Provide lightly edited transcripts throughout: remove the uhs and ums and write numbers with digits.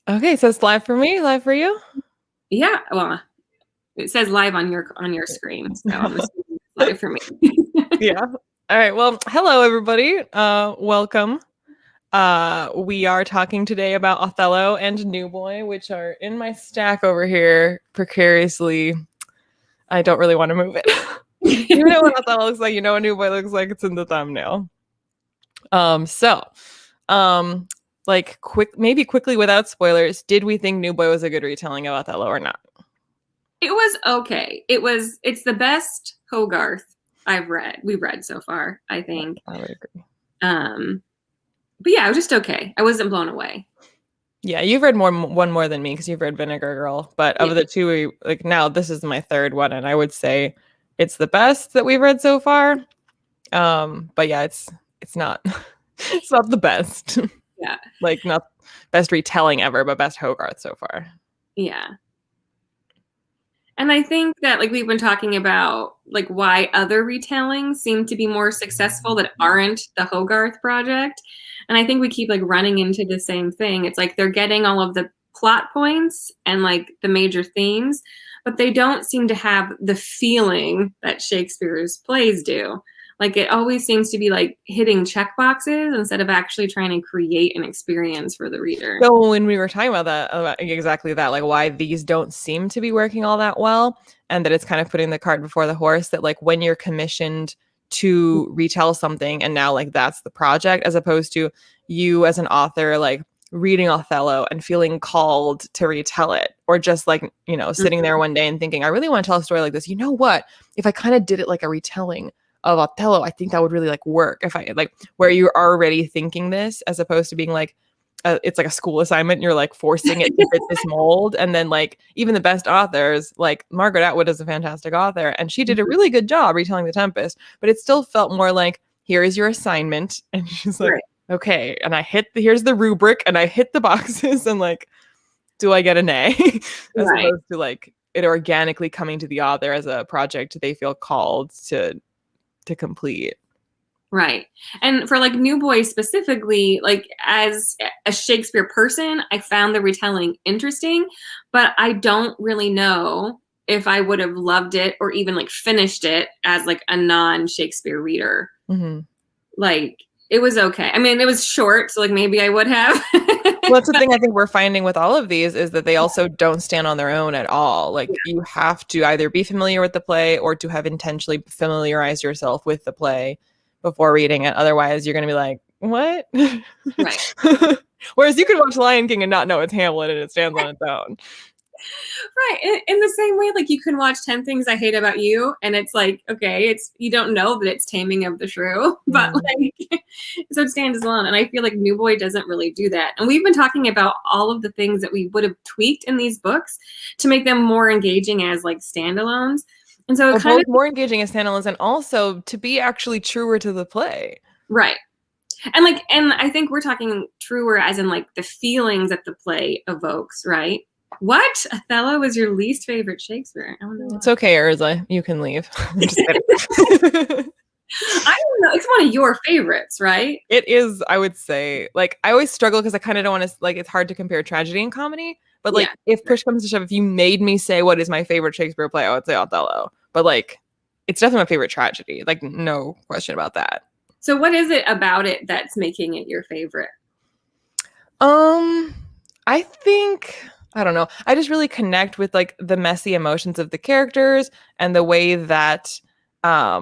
Okay, so it's live for me, live for you? Yeah, well, it says live on your screen, so I'm assuming it's live for me. Yeah. All right. Well, hello everybody. Welcome. We are talking today about Othello and New Boy, which are in my stack over here precariously. I don't really want to move it. You know what Othello looks like, you know what New Boy looks like, it's in the thumbnail. So, um, like quickly without spoilers, did we think New Boy was a good retelling of Othello or not? It was okay. It's the best Hogarth we've read so far, I think. I would agree. But yeah, it was just okay. I wasn't blown away. Yeah, you've read one more than me because you've read Vinegar Girl. But Yeah. of the two, like now this is my third one, and I would say it's the best that we've read so far. But yeah, it's not it's not the best. Yeah. Like not best retelling ever, but best Hogarth so far. Yeah. And I think that like we've been talking about like why other retellings seem to be more successful that aren't the Hogarth project. And I think we keep like running into the same thing. It's like they're getting all of the plot points and like the major themes, but they don't seem to have the feeling that Shakespeare's plays do. Like it always seems to be like hitting check boxes instead of actually trying to create an experience for the reader. So when we were talking about that, about exactly that, like why these don't seem to be working all that well, and that it's kind of putting the cart before the horse, that like when you're commissioned to retell something and now like that's the project, as opposed to you as an author like reading Othello and feeling called to retell it, or just like, you know, sitting there one day and thinking, I really want to tell a story like this. You know what? If I kind of did it like a retelling of Othello, I think that would really like work. If I like where you're already thinking this, as opposed to being like, it's like a school assignment and you're like forcing it to fit this mold. And then like even the best authors, like Margaret Atwood is a fantastic author and she did a really good job retelling The Tempest, but it still felt more like, here is your assignment. And she's like, Right. okay. And here's the rubric and I hit the boxes and like, do I get an A? As Right. opposed to like it organically coming to the author as a project they feel called to complete. Right. And for like New Boy specifically, like as a Shakespeare person, I found the retelling interesting, but I don't really know if I would have loved it or even like finished it as like a non-Shakespeare reader. Mm-hmm. Like it was okay. I mean, it was short, so like maybe I would have. Well, that's the thing I think we're finding with all of these is that they also don't stand on their own at all. Like you have to either be familiar with the play or to have intentionally familiarized yourself with the play before reading it. Otherwise, you're going to be like, what? Right. Whereas you could watch Lion King and not know it's Hamlet and it stands on its own. Right. In the same way, like you can watch 10 Things I Hate About You, and it's like, okay, it's you don't know that it's Taming of the Shrew, but like so it stands alone. And I feel like New Boy doesn't really do that. And we've been talking about all of the things that we would have tweaked in these books to make them more engaging as like standalones. And so it kind of more engaging as standalones and also to be actually truer to the play. right. And I think we're talking truer as in like the feelings that the play evokes, right? What? Othello was your least favorite Shakespeare? I don't know. It's okay, Urza. You can leave. I'm just kidding. I don't know. It's one of your favorites, right? It is, I would say. Like, I always struggle because I kind of don't want to, like, it's hard to compare tragedy and comedy. But, like, if push comes to shove, if you made me say what is my favorite Shakespeare play, I would say Othello. But, like, it's definitely my favorite tragedy. Like, no question about that. So what is it about it that's making it your favorite? I think, I don't know. I just really connect with, like, the messy emotions of the characters and the way that, I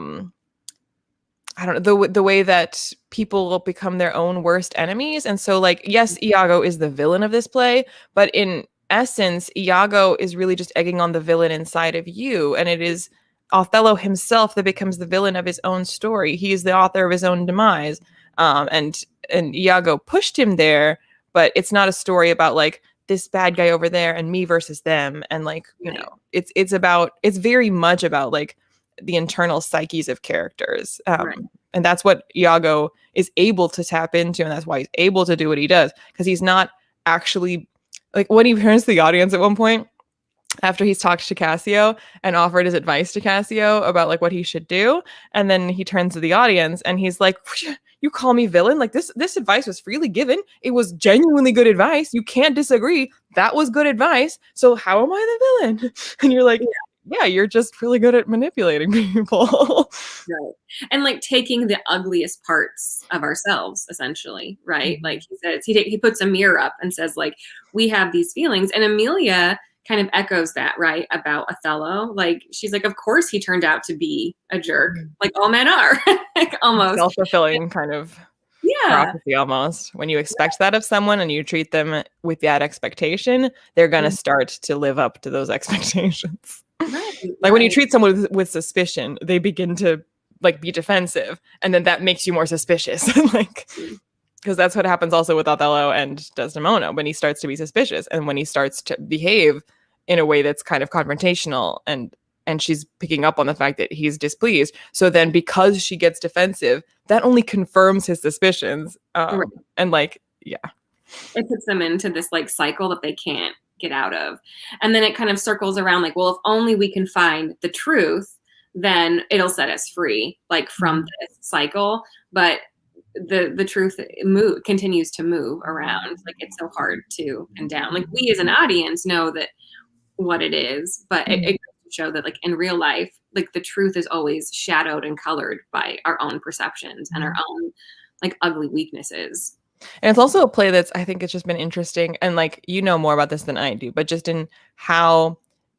don't know, the way that people will become their own worst enemies. And so, like, yes, Iago is the villain of this play, but in essence, Iago is really just egging on the villain inside of you. And it is Othello himself that becomes the villain of his own story. He is the author of his own demise. And Iago pushed him there, but it's not a story about, like, this bad guy over there and me versus them. And, like, you know, it's very much about, like, the internal psyches of characters. And that's what Iago is able to tap into. And that's why he's able to do what he does. Because he's not actually, like, when he turns to the audience at one point, after he's talked to Cassio and offered his advice to Cassio about, like, what he should do. And then he turns to the audience and he's like, you call me villain. Like this advice was freely given. It was genuinely good advice. You can't disagree. That was good advice. So how am I the villain? And you're like, yeah, you're just really good at manipulating people. Right. And like taking the ugliest parts of ourselves, essentially, right? Like he says, he puts a mirror up and says, like, we have these feelings. And Amelia kind of echoes that, right, about Othello. Like, she's like, of course he turned out to be a jerk, like all men are, like, almost. Self-fulfilling kind of prophecy almost. When you expect that of someone and you treat them with that expectation, they're going to start to live up to those expectations. Like when you treat someone with suspicion, they begin to like be defensive, and then that makes you more suspicious. Like, because that's what happens also with Othello and Desdemona when he starts to be suspicious and when he starts to behave in a way that's kind of confrontational, and she's picking up on the fact that he's displeased. So then because she gets defensive, that only confirms his suspicions. And like, yeah. It puts them into this like cycle that they can't get out of. And then it kind of circles around like, well, if only we can find the truth, then it'll set us free, like from this cycle. But the truth continues to move around. Like it's so hard to pin down. Like we as an audience know that what it is, but it goes to show that like in real life, like the truth is always shadowed and colored by our own perceptions and our own like ugly weaknesses. And it's also a play that's, I think it's just been interesting. And like, you know more about this than I do, but just in how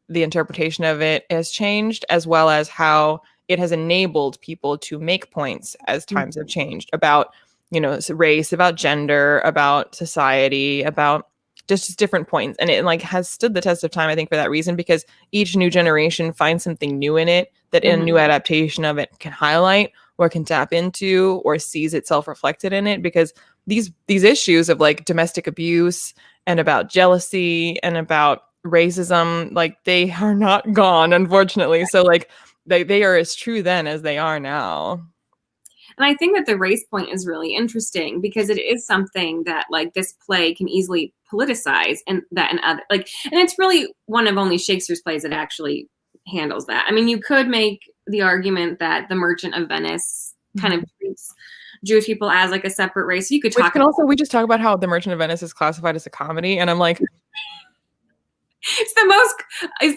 the interpretation of it has changed, as well as how it has enabled people to make points as times have changed about, you know, race, about gender, about society, about just different points. And it like has stood the test of time, I think, for that reason, because each new generation finds something new in it that in a new adaptation of it can highlight or can tap into or sees itself reflected in it. Because these issues of like domestic abuse and about jealousy and about racism, like they are not gone, unfortunately. So like they are as true then as they are now. And I think that the race point is really interesting because it is something that like this play can easily politicize, and that and other like, and it's really one of only Shakespeare's plays that actually handles that. I mean, you could make the argument that The Merchant of Venice kind of treats Jewish people as like a separate race. You could talk. We just talk about how The Merchant of Venice is classified as a comedy, and I'm like, it's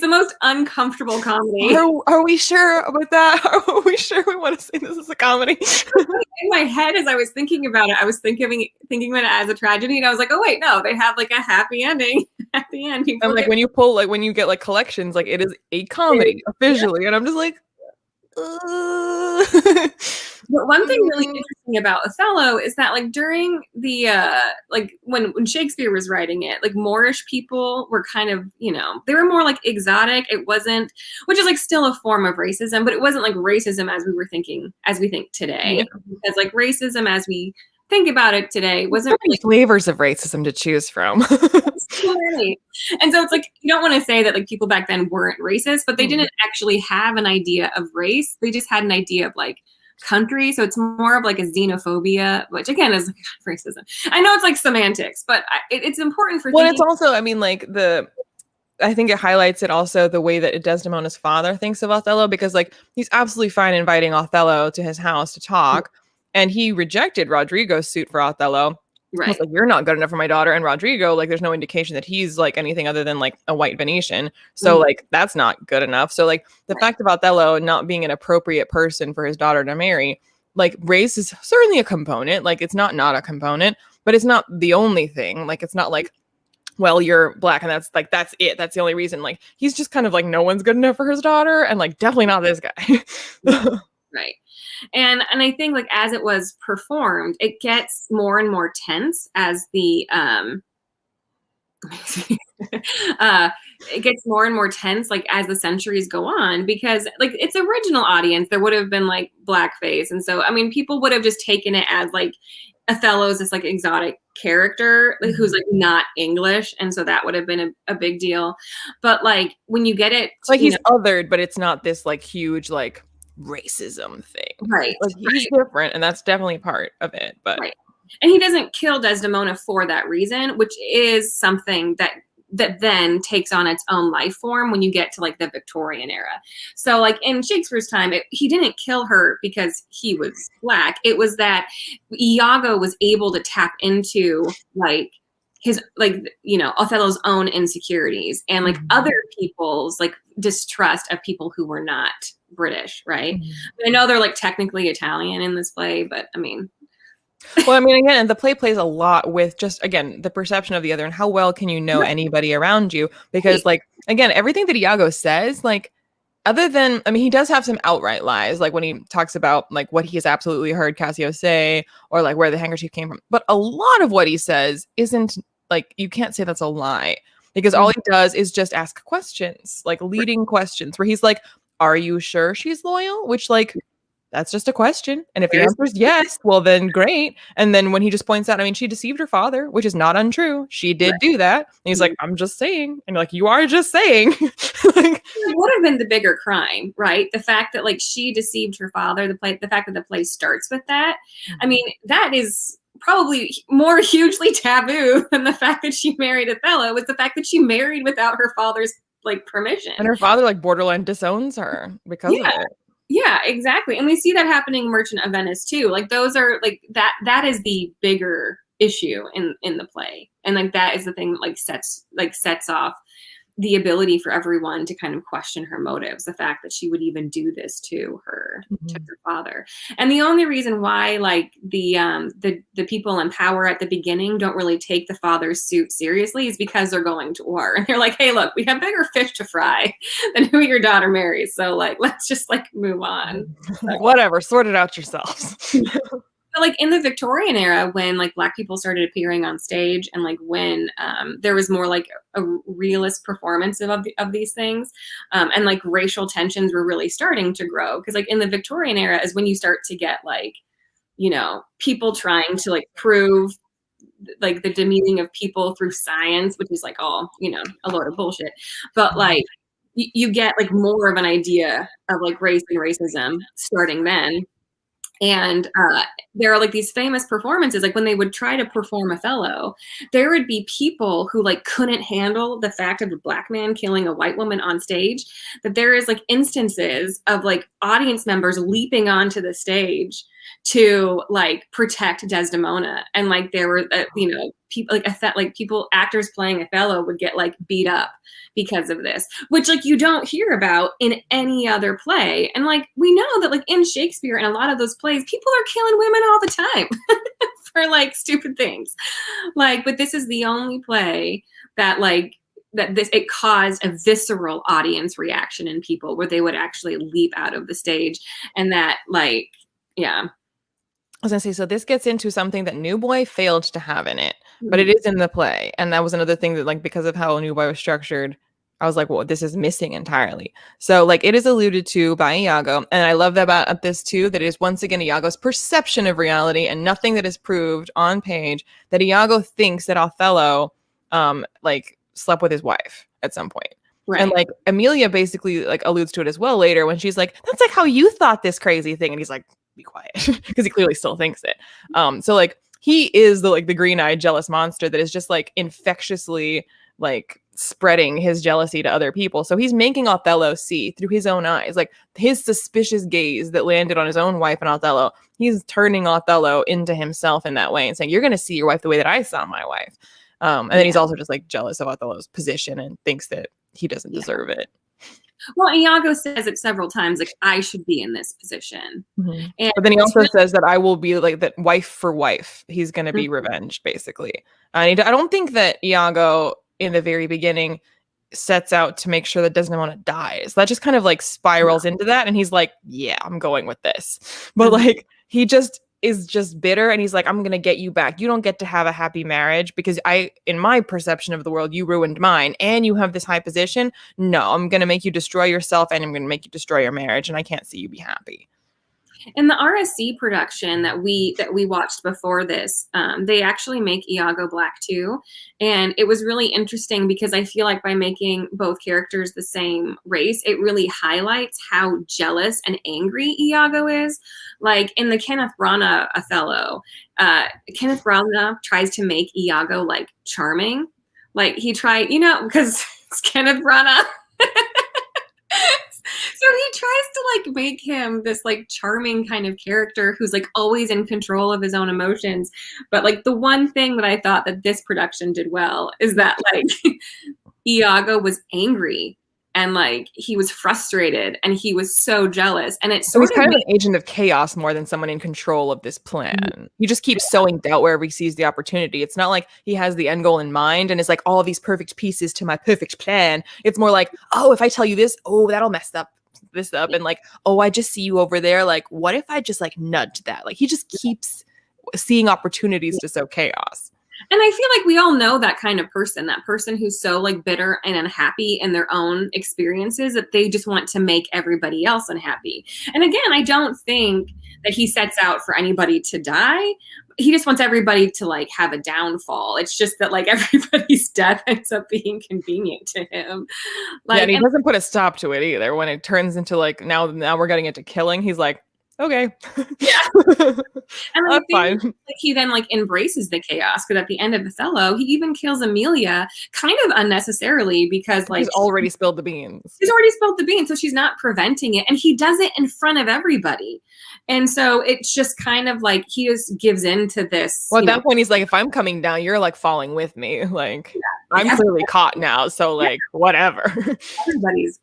the most uncomfortable comedy. Are we sure about that? Are we sure we want to say this is a comedy? In my head, as I was thinking about it, I was thinking about it as a tragedy, and I was like, oh wait, no, they have like a happy ending at the end. And like when you get like collections, like it is a comedy officially, and I'm just like. But one thing really interesting about Othello is that like during the like when Shakespeare was writing it, like Moorish people were kind of, you know, they were more like exotic. It wasn't, which is like still a form of racism, but it wasn't like racism as we think today. Because like racism as we think about it today wasn't really flavors of racism to choose from. And so it's like, you don't want to say that like people back then weren't racist, but they didn't actually have an idea of race. They just had an idea of like country. So it's more of like a xenophobia, which again is like racism. I know it's like semantics, but it's important for. Well, it's also, I mean, like I think it highlights it also the way that Desdemona's father thinks of Othello, because like he's absolutely fine inviting Othello to his house to talk, and he rejected Rodrigo's suit for Othello. Right. Like, you're not good enough for my daughter. And Rodrigo, like, there's no indication that he's like anything other than like a white Venetian. So like, that's not good enough. So like the fact of Othello not being an appropriate person for his daughter to marry, like race is certainly a component. Like it's not a component, but it's not the only thing. Like, it's not like, well, you're black and that's it. That's the only reason. Like, he's just kind of like, no one's good enough for his daughter. And like, definitely not this guy. Right. And I think like as it was performed, it gets more and more tense as the it gets more and more tense like as the centuries go on, because like its original audience, there would have been like blackface, and so I mean people would have just taken it as like Othello's this like exotic character like, who's like not English, and so that would have been a big deal. But like when you get it, like he's othered, but it's not this like huge like racism thing, right? Like he's different, and that's definitely part of it. But right. And he doesn't kill Desdemona for that reason, which is something that that then takes on its own life form when you get to like the Victorian era. So like in Shakespeare's time, he didn't kill her because he was Black. It was that Iago was able to tap into like his, like, Othello's own insecurities and like other people's like distrust of people who were not British, right? I know they're like technically Italian in this play, but I mean, well, I mean, again, the play plays a lot with just, again, the perception of the other and how well can you know anybody around you? Because, like, again, everything that Iago says, like, other than, I mean, he does have some outright lies, like when he talks about like what he has absolutely heard Cassio say, or like where the handkerchief came from. But a lot of what he says isn't like, you can't say that's a lie, because all he does is just ask questions, like leading questions, where he's like, "Are you sure she's loyal?" Which, like, that's just a question. And if the answer is yes, well, then great. And then when he just points out, I mean, she deceived her father, which is not untrue. She did do that. And he's like, I'm just saying. And you're like, you are just saying. Like, it would have been the bigger crime, right? The fact that like she deceived her father, the fact that the play starts with that. I mean, that is probably more hugely taboo than the fact that she married Othello, was the fact that she married without her father's like permission. And her father like borderline disowns her because of it. Yeah, exactly. And we see that happening in Merchant of Venice too. Like those are like that is the bigger issue in the play. And like that is the thing that like sets off the ability for everyone to kind of question her motives, the fact that she would even do this to her father. And the only reason why like the people in power at the beginning don't really take the father's suit seriously is because they're going to war. And they're like, hey, look, we have bigger fish to fry than who your daughter marries. So like, let's just like move on. Like, whatever, sort it out yourselves. But like in the Victorian era, when like Black people started appearing on stage, and like when there was more like a realist performance of these things, and like racial tensions were really starting to grow, because like in the Victorian era is when you start to get like, people trying to like prove like the demeaning of people through science, which is like all a load of bullshit. But like you get like more of an idea of like race and racism starting then. And there are like these famous performances, like when they would try to perform Othello, there would be people who like couldn't handle the fact of a Black man killing a white woman on stage, that there is like instances of like audience members leaping onto the stage to like protect Desdemona. And like there were, people actors playing Othello would get like beat up because of this, which like you don't hear about in any other play. And like we know that like in Shakespeare and a lot of those plays, people are killing women all the time for like stupid things. Like, but this is the only play that like it caused a visceral audience reaction in people where they would actually leap out of the stage. And that like, yeah. I was gonna say, so this gets into something that New Boy failed to have in it, but it is in the play. And that was another thing that, like, because of how New Boy was structured, I was like, well, this is missing entirely. So, like, it is alluded to by Iago. And I love that about this, too, that it is once again Iago's perception of reality and nothing that is proved on page, that Iago thinks that Othello, like, slept with his wife at some point. Right. And, like, Emilia basically, like, alludes to it as well later when she's like, that's like how you thought this crazy thing. And he's like, be quiet, because he clearly still thinks it. So like he is the green-eyed jealous monster that is just like infectiously like spreading his jealousy to other people. So he's making Othello see through his own eyes, like his suspicious gaze that landed on his own wife and Othello. He's turning Othello into himself in that way and saying, you're going to see your wife the way that I saw my wife. And then he's also just like jealous of Othello's position and thinks that he doesn't deserve it. Well, Iago says it several times, like, I should be in this position. And but then he also says that I will be like that wife for wife. He's going to be revenged, basically. And I don't think that Iago in the very beginning sets out to make sure that Desdemona dies. That just kind of like spirals into that. And he's like, yeah, I'm going with this. But like, he just is just bitter. And he's like, I'm going to get you back. You don't get to have a happy marriage because in my perception of the world, you ruined mine and you have this high position. No, I'm going to make you destroy yourself and I'm going to make you destroy your marriage. And I can't see you be happy. In the RSC production that we watched before this, they actually make Iago Black too. And it was really interesting because I feel like by making both characters the same race, it really highlights how jealous and angry Iago is. Like in the Kenneth Branagh Othello, Kenneth Branagh tries to make Iago like charming. Like he tried, because it's Kenneth Branagh. So he tries to like make him this like charming kind of character who's like always in control of his own emotions. But like the one thing that I thought that this production did well is that like Iago was angry and like he was frustrated and he was so jealous. And it So he's sort of kind of an agent of chaos more than someone in control of this plan. He just keeps sowing doubt wherever he sees the opportunity. It's not like he has the end goal in mind and is like all these perfect pieces to my perfect plan. It's more like, oh, if I tell you this, oh, that'll mess this up. And like, oh, I just see you over there. Like, what if I just like nudge that? Like he just keeps seeing opportunities to sow chaos. And I feel like we all know that kind of person, that person who's so like bitter and unhappy in their own experiences that they just want to make everybody else unhappy. And again, I don't think that he sets out for anybody to die. He just wants everybody to like have a downfall. It's just that like everybody's death ends up being convenient to him. Like, yeah, and he doesn't put a stop to it either. When it turns into like now we're getting into killing, he's like, okay. Yeah. And that's fine. Like, he then like embraces the chaos because at the end of Othello, he even kills Amelia kind of unnecessarily because like he's already spilled the beans. He's already spilled the beans, so she's not preventing it. And he does it in front of everybody. And so it's just kind of like he just gives in to this. Well, at that point, he's like, if I'm coming down, you're like falling with me. Like, I'm clearly caught now. So like, whatever.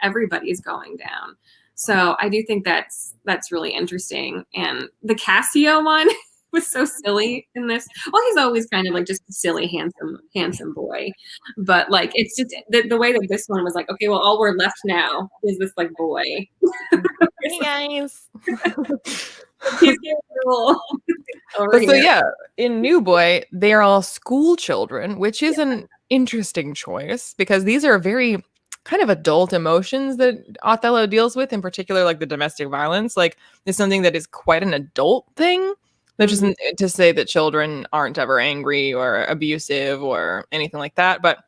Everybody's going down. So I do think that's really interesting. And the Cassio one was so silly in this. Well, he's always kind of like just a silly, handsome boy. But like, it's just the way that this one was like, okay, well, all we're left now is this like boy. Hey guys. He's cool. So yeah, in New Boy, they're all school children, which is an interesting choice because these are very kind of adult emotions that Othello deals with, in particular, like the domestic violence, like is something that is quite an adult thing. Which isn't to say that children aren't ever angry or abusive or anything like that. But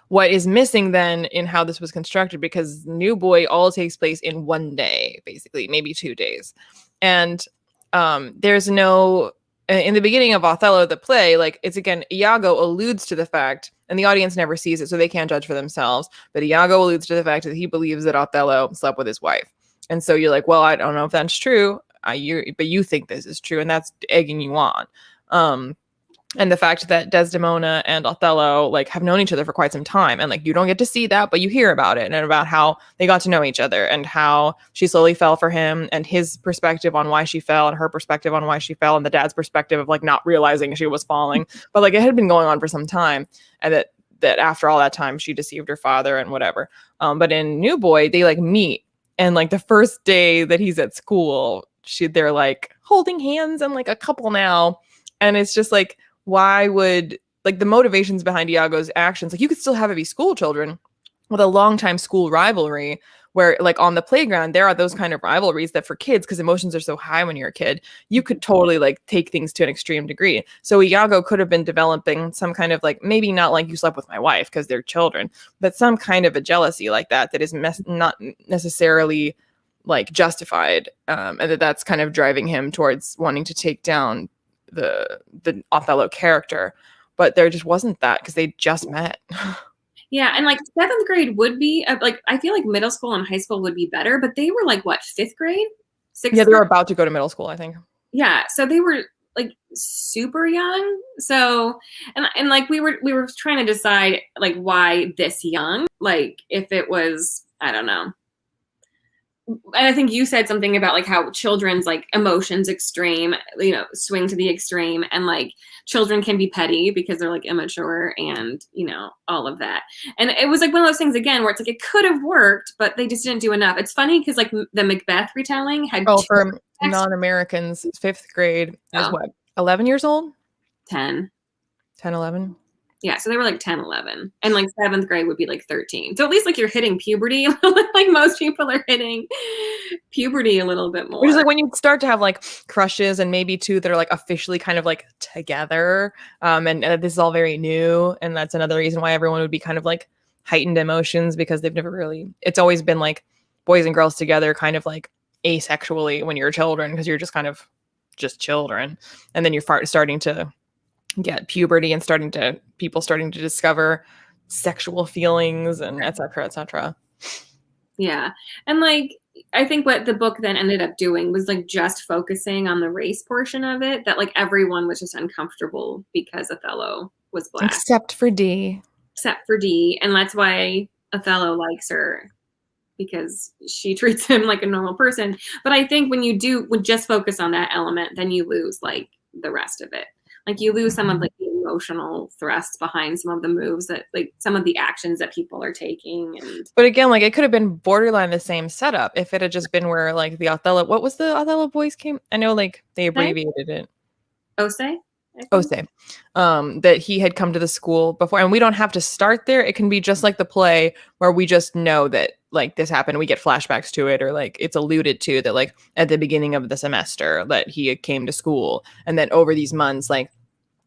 what is missing then in how this was constructed, because New Boy all takes place in one day, basically, maybe 2 days. And there's no, in the beginning of Othello, the play, like it's again, Iago alludes to the fact, and the audience never sees it, so they can't judge for themselves. But Iago alludes to the fact that he believes that Othello slept with his wife. And so you're like, well, I don't know if that's true. But you think this is true, and that's egging you on. And the fact that Desdemona and Othello like have known each other for quite some time, and like you don't get to see that, but you hear about it and about how they got to know each other and how she slowly fell for him and his perspective on why she fell and her perspective on why she fell and the dad's perspective of like not realizing she was falling, but like it had been going on for some time, and that after all that time she deceived her father and whatever. But in New Boy, they like meet, and like the first day that he's at school, they're like holding hands and like a couple now, and it's just like, why would like the motivations behind Iago's actions, like you could still have it be school children with a longtime school rivalry where like on the playground there are those kind of rivalries that for kids, because emotions are so high when you're a kid, you could totally like take things to an extreme degree. So Iago could have been developing some kind of like, maybe not like you slept with my wife because they're children, but some kind of a jealousy like that is not necessarily like justified, and that's kind of driving him towards wanting to take down the Othello character. But there just wasn't that because they just met. Yeah, and like 7th grade would be like, I feel like middle school and high school would be better, but they were like what, 5th grade, 6th yeah, they were grade? about to go to middle school, I think. Yeah, so they were like super young. So and like we were trying to decide like why this young, like if it was, I don't know. And I think you said something about like how children's like emotions swing to the extreme, and like children can be petty because they're like immature and all of that. And it was like one of those things again where it's like it could have worked, but they just didn't do enough. It's funny because like the Macbeth retelling had for non-Americans, 5th grade is what, 11 years old? 10, 11. Yeah, so they were like 10, 11. And like 7th grade would be like 13. So at least like you're hitting puberty, like most people are hitting puberty a little bit more. Which is like when you start to have like crushes, and maybe two that are like officially kind of like together. And this is all very new. And that's another reason why everyone would be kind of like heightened emotions, because they've never really, it's always been like boys and girls together kind of like asexually when you're children, because you're just kind of just children. And then you're starting to get puberty and people starting to discover sexual feelings and et cetera, et cetera. Yeah. And like, I think what the book then ended up doing was like just focusing on the race portion of it, that like everyone was just uncomfortable because Othello was Black. Except for D. Except for D. And that's why Othello likes her, because she treats him like a normal person. But I think when you would just focus on that element, then you lose like the rest of it. Like you lose some of like the emotional thrusts behind some of the moves that like some of the actions that people are taking. And but again, like it could have been borderline the same setup if it had just been where like the Othello, what was the Othello boys came? I know like they abbreviated it. Osei? Osei. That he had come to the school before, and we don't have to start there. It can be just like the play where we just know that like this happened. We get flashbacks to it, or like it's alluded to that like at the beginning of the semester that he came to school, and then over these months, like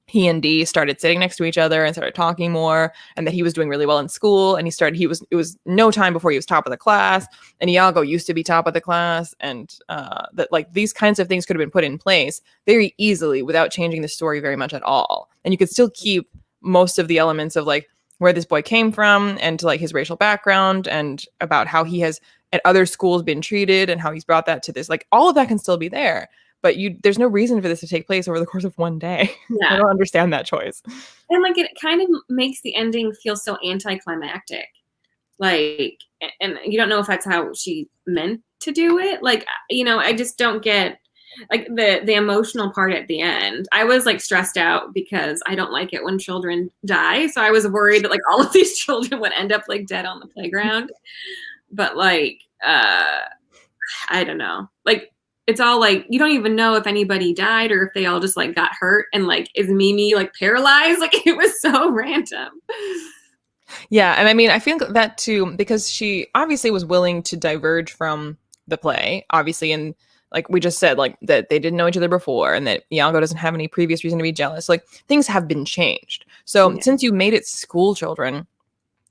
he and Dee started sitting next to each other and started talking more, and that he was doing really well in school, and it was no time before he was top of the class, and Iago used to be top of the class, and that like these kinds of things could have been put in place very easily without changing the story very much at all, and you could still keep most of the elements of like where this boy came from and to like his racial background and about how he has at other schools been treated and how he's brought that to this, like all of that can still be there. But there's no reason for this to take place over the course of one day. Yeah. I don't understand that choice. And like it kind of makes the ending feel so anticlimactic. Like, and you don't know if that's how she meant to do it. Like, you know, I just don't get like the emotional part at the end. I was like stressed out because I don't like it when children die. So I was worried that like all of these children would end up like dead on the playground. But like, I don't know. Like, it's all like, you don't even know if anybody died or if they all just like got hurt, and like, is Mimi like paralyzed? Like it was so random. Yeah. And I mean, I feel that too, because she obviously was willing to diverge from the play, obviously. And like we just said, like that they didn't know each other before and that Iago doesn't have any previous reason to be jealous. Like things have been changed. So since you made it school children,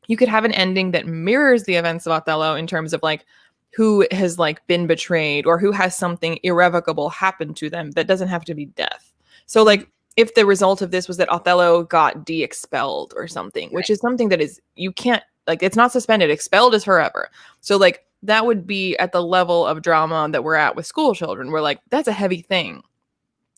you could have an ending that mirrors the events of Othello in terms of like, who has like been betrayed or who has something irrevocable happen to them that doesn't have to be death. So like if the result of this was that Othello got de-expelled or something, which is something that is, you can't, like it's not suspended, expelled is forever. So like that would be at the level of drama that we're at with school children. We're like, that's a heavy thing.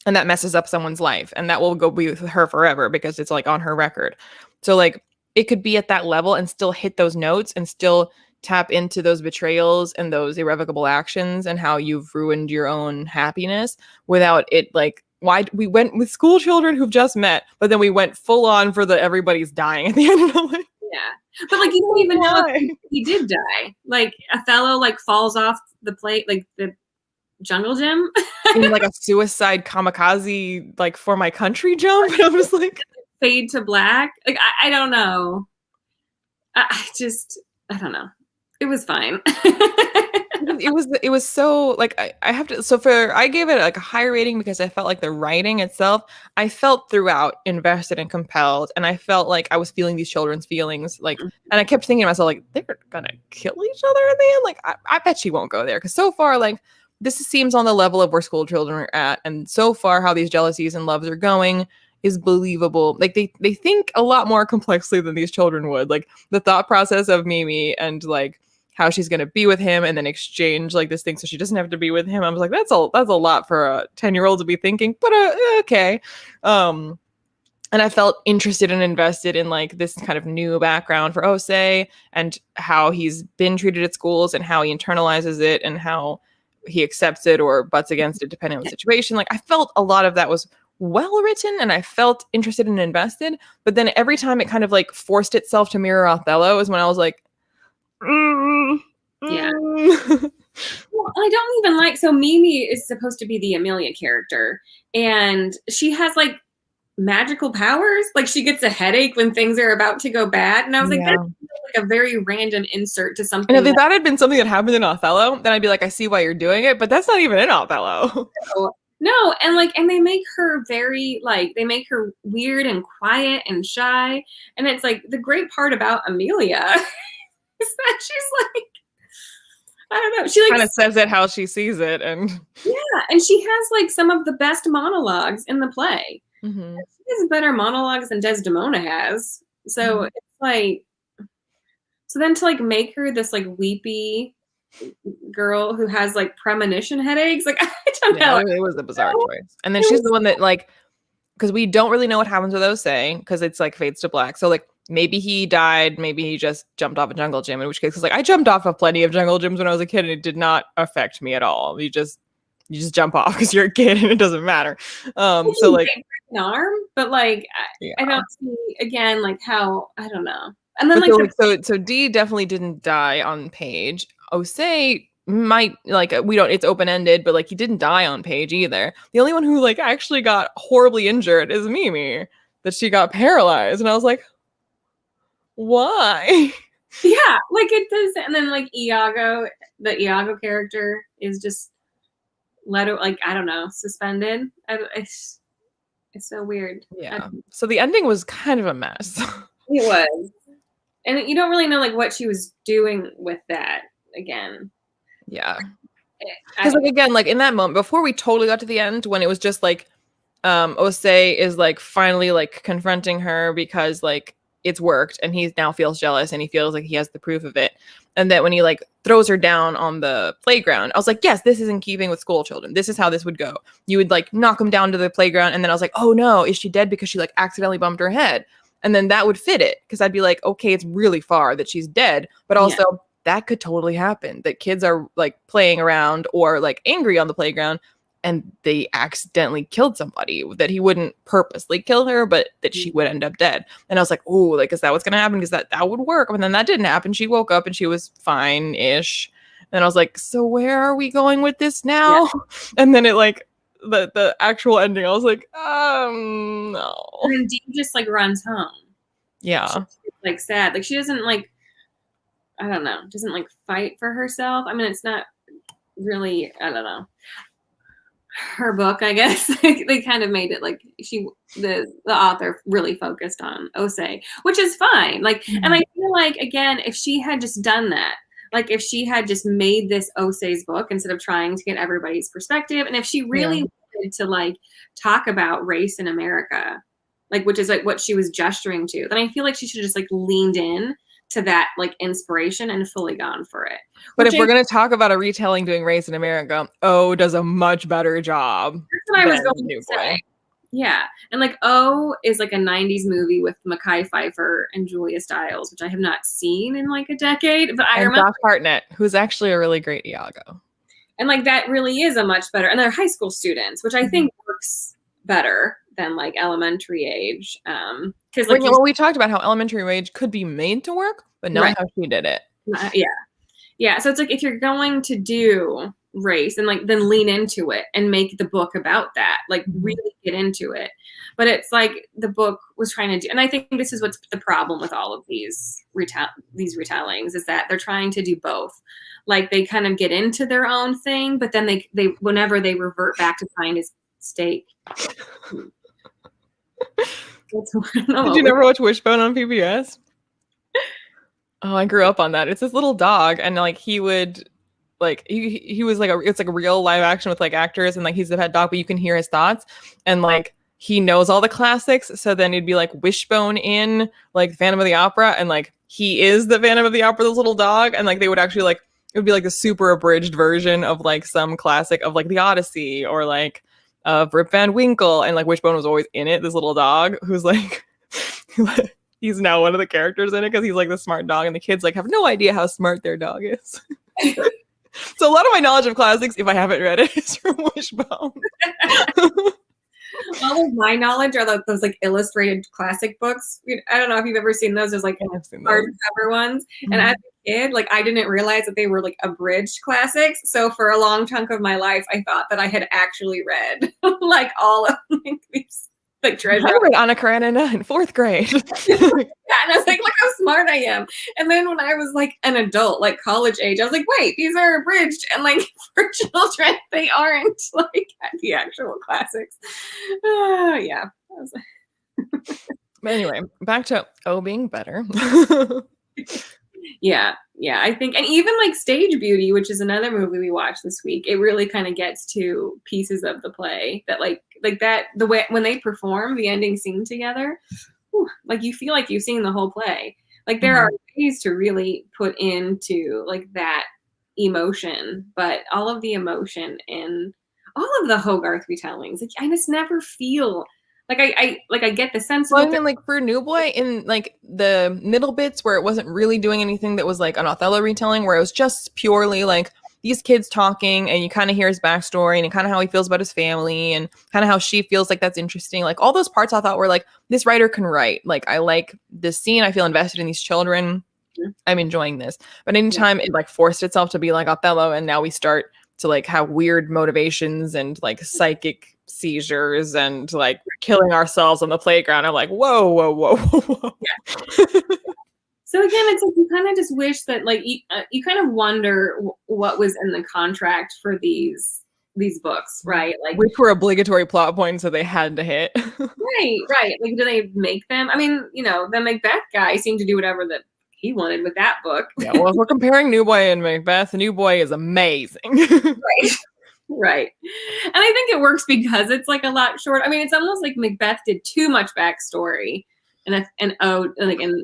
And that messes up someone's life. And that will go be with her forever because it's like on her record. So like it could be at that level and still hit those notes and still tap into those betrayals and those irrevocable actions and how you've ruined your own happiness without it like why we went with school children who've just met, but then we went full on for the everybody's dying at the end of the way. Yeah. But like you don't even know if he did die. Like Othello like falls off the plate, like the jungle gym. In like a suicide kamikaze, like for my country jump. And I was like fade to black. Like I don't know. I don't know. It was fine. it was so like I have to, so for I gave it like a high rating because I felt like the writing itself, I felt throughout invested and compelled, and I felt like I was feeling these children's feelings, like, and I kept thinking to myself like they're gonna kill each other in the end. Like I bet she won't go there, because so far like this seems on the level of where school children are at, and so far how these jealousies and loves are going is believable. Like they think a lot more complexly than these children would. Like the thought process of Mimi and like how she's going to be with him and then exchange like this thing so she doesn't have to be with him. I was like, that's a lot for a 10-year-old to be thinking, but okay. And I felt interested and invested in like this kind of new background for Osei and how he's been treated at schools and how he internalizes it and how he accepts it or butts against it depending on the situation. Like I felt a lot of that was well written and I felt interested and invested, but then every time it kind of like forced itself to mirror Othello is when I was like, yeah. Well, I don't even like, so Mimi is supposed to be the Amelia character, and she has like magical powers. Like she gets a headache when things are about to go bad, and I was like, that's like a very random insert to something. And if that had been something that happened in Othello, then I'd be like, I see why you're doing it, but that's not even in Othello. No, and like, and they make her very like, they make her weird and quiet and shy, and it's like the great part about Amelia is that she's like, I don't know, she like kind of says it how she sees it, and yeah, and she has like some of the best monologues in the play. Mm-hmm. She has better monologues than Desdemona has. So it's like, so then to like make her this like weepy girl who has like premonition headaches, like I don't Yeah, know. it was a bizarre choice. And then It she's was the one that like, because we don't really know what happens with Osei because it's like fades to black. So like maybe he died, maybe he just jumped off a jungle gym. In which case, because like I jumped off of plenty of jungle gyms when I was a kid, and it did not affect me at all. You just jump off because you're a kid and it doesn't matter. So like an arm, but like yeah. I don't see again like how I don't know. And then But like so D definitely didn't die on page. Osei might like we don't it's open ended, but like he didn't die on page either. The only one who like actually got horribly injured is Mimi, that she got paralyzed, and I was like, why? yeah, like it does. And then like the Iago character is just like I don't know, suspended. It's so weird. Yeah. So the ending was kind of a mess. It was. And you don't really know like what she was doing with that again. Yeah. Because like again, like in that moment before we totally got to the end, when it was just like Osei is like finally like confronting her because like it's worked and he now feels jealous and he feels like he has the proof of it. And that when he like throws her down on the playground, I was like, yes, this is in keeping with school children. This is how this would go. You would like knock him down to the playground, and then I was like, oh no, is she dead because she like accidentally bumped her head? And then that would fit it because I'd be like, okay, it's really far that she's dead, but also that could totally happen, that kids are like playing around or like angry on the playground and they accidentally killed somebody, that he wouldn't purposely kill her, but that she would end up dead. And I was like, oh, like, is that what's going to happen? Because that would work. And then that didn't happen. She woke up and she was fine-ish. And I was like, so where are we going with this now? Yeah. And then it like, the actual ending, I was like, no. And then Dee just like runs home. Yeah. She's like sad. Like she doesn't like, I don't know, doesn't like fight for herself. I mean, it's not really, I don't know, her book, I guess. They kind of made it like the author really focused on Osei, which is fine. Like, and I feel like again, if she had just done that, like if she had just made this Osei's book instead of trying to get everybody's perspective, and if she really wanted to like talk about race in America, like which is like what she was gesturing to, then I feel like she should have just like leaned in to that like inspiration and fully gone for it. But if we're going to talk about a retelling doing race in America, O does a much better job. That's what I was going to say. Yeah. And like O is like a 90s movie with Mekhi Phifer and Julia Stiles, which I have not seen in like a decade, but I remember Josh Hartnett, who's actually a really great Iago. And like that really is a much better, and they're high school students, which I think works better than like elementary age. Because like we talked about how elementary age could be made to work, but not how she did it. Yeah. So it's like if you're going to do race and like then lean into it and make the book about that, like really get into it. But it's like the book was trying to do, and I think this is what's the problem with all of these retellings is that they're trying to do both. Like they kind of get into their own thing, but then they whenever they revert back to find his stake. Did you never watch Wishbone on PBS? Oh, I grew up on that. It's this little dog, and like he would, like he was like it's like a real live action with like actors, and like he's the pet dog, but you can hear his thoughts, and like he knows all the classics. So then it'd be like Wishbone in like Phantom of the Opera, and like he is the Phantom of the Opera, this little dog, and like they would actually like it would be like a super abridged version of like some classic of like the Odyssey or like Rip Van Winkle, and like Wishbone was always in it. This little dog who's like. He's now one of the characters in it because he's like the smart dog, and the kids like have no idea how smart their dog is. So a lot of my knowledge of classics, if I haven't read it, is from Wishbone. All of my knowledge are those like illustrated classic books. I don't know if you've ever seen those. There's like hardcover ones. Mm-hmm. And as a kid, like I didn't realize that they were like abridged classics. So for a long chunk of my life, I thought that I had actually read like all of like, these. Like treasure. I read Anna Karenina in 4th grade. Yeah, and I was like, look how smart I am. And then when I was like an adult, like college age, I was like, wait, these are abridged. And like for children, they aren't like the actual classics. Yeah. But anyway, back to O being better. Yeah, yeah, I think, and even like Stage Beauty, which is another movie we watched this week, it really kind of gets to pieces of the play that like that the way when they perform the ending scene together, whew, like you feel like you've seen the whole play. Like there are ways to really put into like that emotion, but all of the emotion in all of the Hogarth retellings, like I just never feel like I get the sense of Well, I what mean, like for New Boy, in like the middle bits where it wasn't really doing anything that was like an Othello retelling, where it was just purely like these kids talking, and you kind of hear his backstory and kind of how he feels about his family and kind of how she feels like that's interesting. Like all those parts I thought were like, this writer can write. Like I like this scene. I feel invested in these children. I'm enjoying this. But anytime it like forced itself to be like Othello, and now we start to like have weird motivations and like psychic seizures and like killing ourselves on the playground, I'm like, whoa, whoa, whoa, whoa, whoa. Yeah. So again, it's like you kind of just wish that like you kind of wonder what was in the contract for these books, right? Like which were obligatory plot points that they had to hit. right. Like, do they make them? I mean, you know, the Macbeth guy seemed to do whatever that he wanted with that book. Yeah, well, if we're comparing New Boy and Macbeth, New Boy is amazing. Right. Right. And I think it works because it's like a lot short. I mean, it's almost like Macbeth did too much backstory and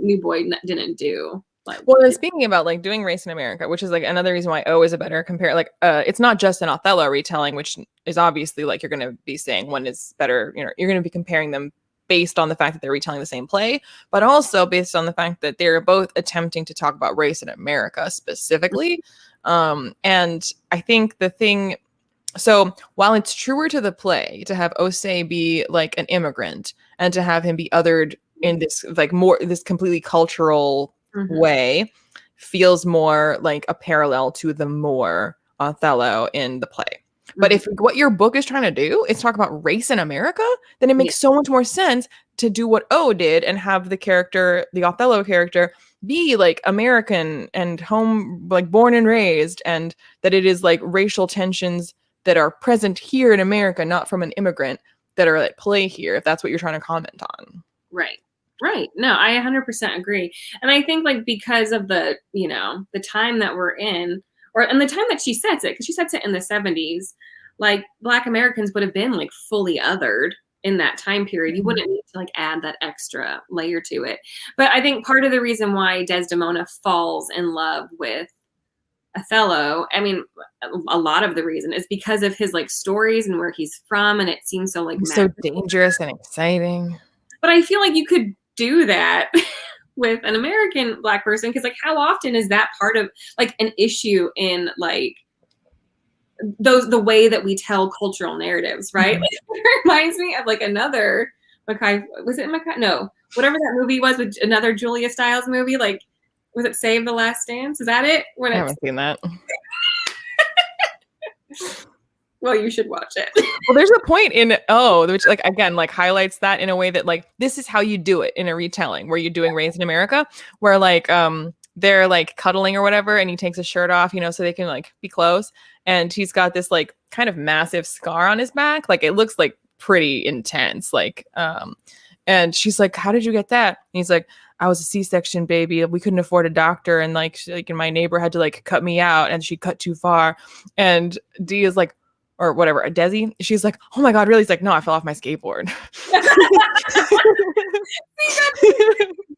New Boy didn't do. Like, well, speaking about like doing Race in America, which is like another reason why O is a better compare. Like, it's not just an Othello retelling, which is obviously like you're going to be saying one is better. You know, you're going to be comparing them based on the fact that they're retelling the same play, but also based on the fact that they're both attempting to talk about race in America specifically. And I think the thing. So while it's truer to the play to have Osei be like an immigrant and to have him be othered in this like more this completely cultural way, feels more like a parallel to the more Othello in the play. But if what your book is trying to do is talk about race in America, then it makes so much more sense to do what O did and have the character, the Othello character, be like American and home, like born and raised, and that it is like racial tensions that are present here in America, not from an immigrant, that are at play here, if that's what you're trying to comment on. Right. Right. No, I 100% agree. And I think like because of the, you know, the time that we're in, and the time that she sets it, because she sets it in the 70s, like Black Americans would have been like fully othered in that time period. You wouldn't need to like add that extra layer to it. But I think part of the reason why Desdemona falls in love with Othello, I mean, a lot of the reason is because of his like stories and where he's from, and it seems so like so dangerous and exciting. But I feel like you could do that with an American Black person, because like how often is that part of like an issue in like the way that we tell cultural narratives, right? Like, it reminds me of like another Mackay, was it Mackay? No, whatever that movie was with another Julia Stiles movie, like was it Save the Last Dance? Is that it? I haven't seen that. Well, you should watch it. Well, there's a point in which like again like highlights that in a way that like this is how you do it in a retelling where you're doing Raised in America, where like they're like cuddling or whatever, and he takes his shirt off, you know, so they can like be close, and he's got this like kind of massive scar on his back, like it looks like pretty intense, like and she's like, how did you get that? And he's like, I was a C-section baby. We couldn't afford a doctor. And like my neighbor had to like cut me out, and she cut too far. And Dee is like, or whatever, a Desi. She's like, oh my God, really? He's like, no, I fell off my skateboard.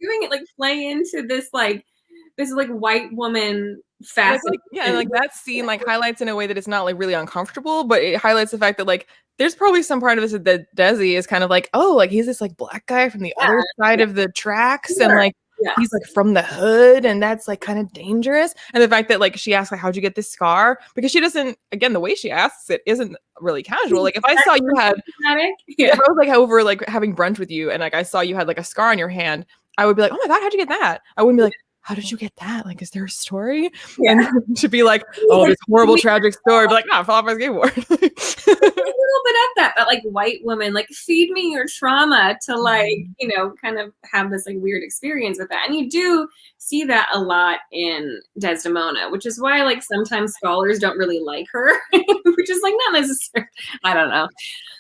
Doing it like play into this like white woman facet. And like that scene like highlights in a way that it's not like really uncomfortable, but it highlights the fact that like there's probably some part of this that Desi is kind of like, oh, like he's this like Black guy from the other side of the tracks, and like he's like from the hood, and that's like kind of dangerous. And the fact that like she asks like, how'd you get this scar? Because she doesn't, again, the way she asks it isn't really casual. Like if I saw you had if I was like over like having brunch with you and like I saw you had like a scar on your hand, I would be like, oh my God, how'd you get that? I wouldn't be like, how did you get that? Like, is there a story? And to be like, oh, this horrible tragic story, but like, no, I fell off my skateboard. little bit of that, like white woman, like feed me your trauma to like, you know, kind of have this like weird experience with that. And you do see that a lot in Desdemona, which is why like sometimes scholars don't really like her, which is like not necessarily, I don't know.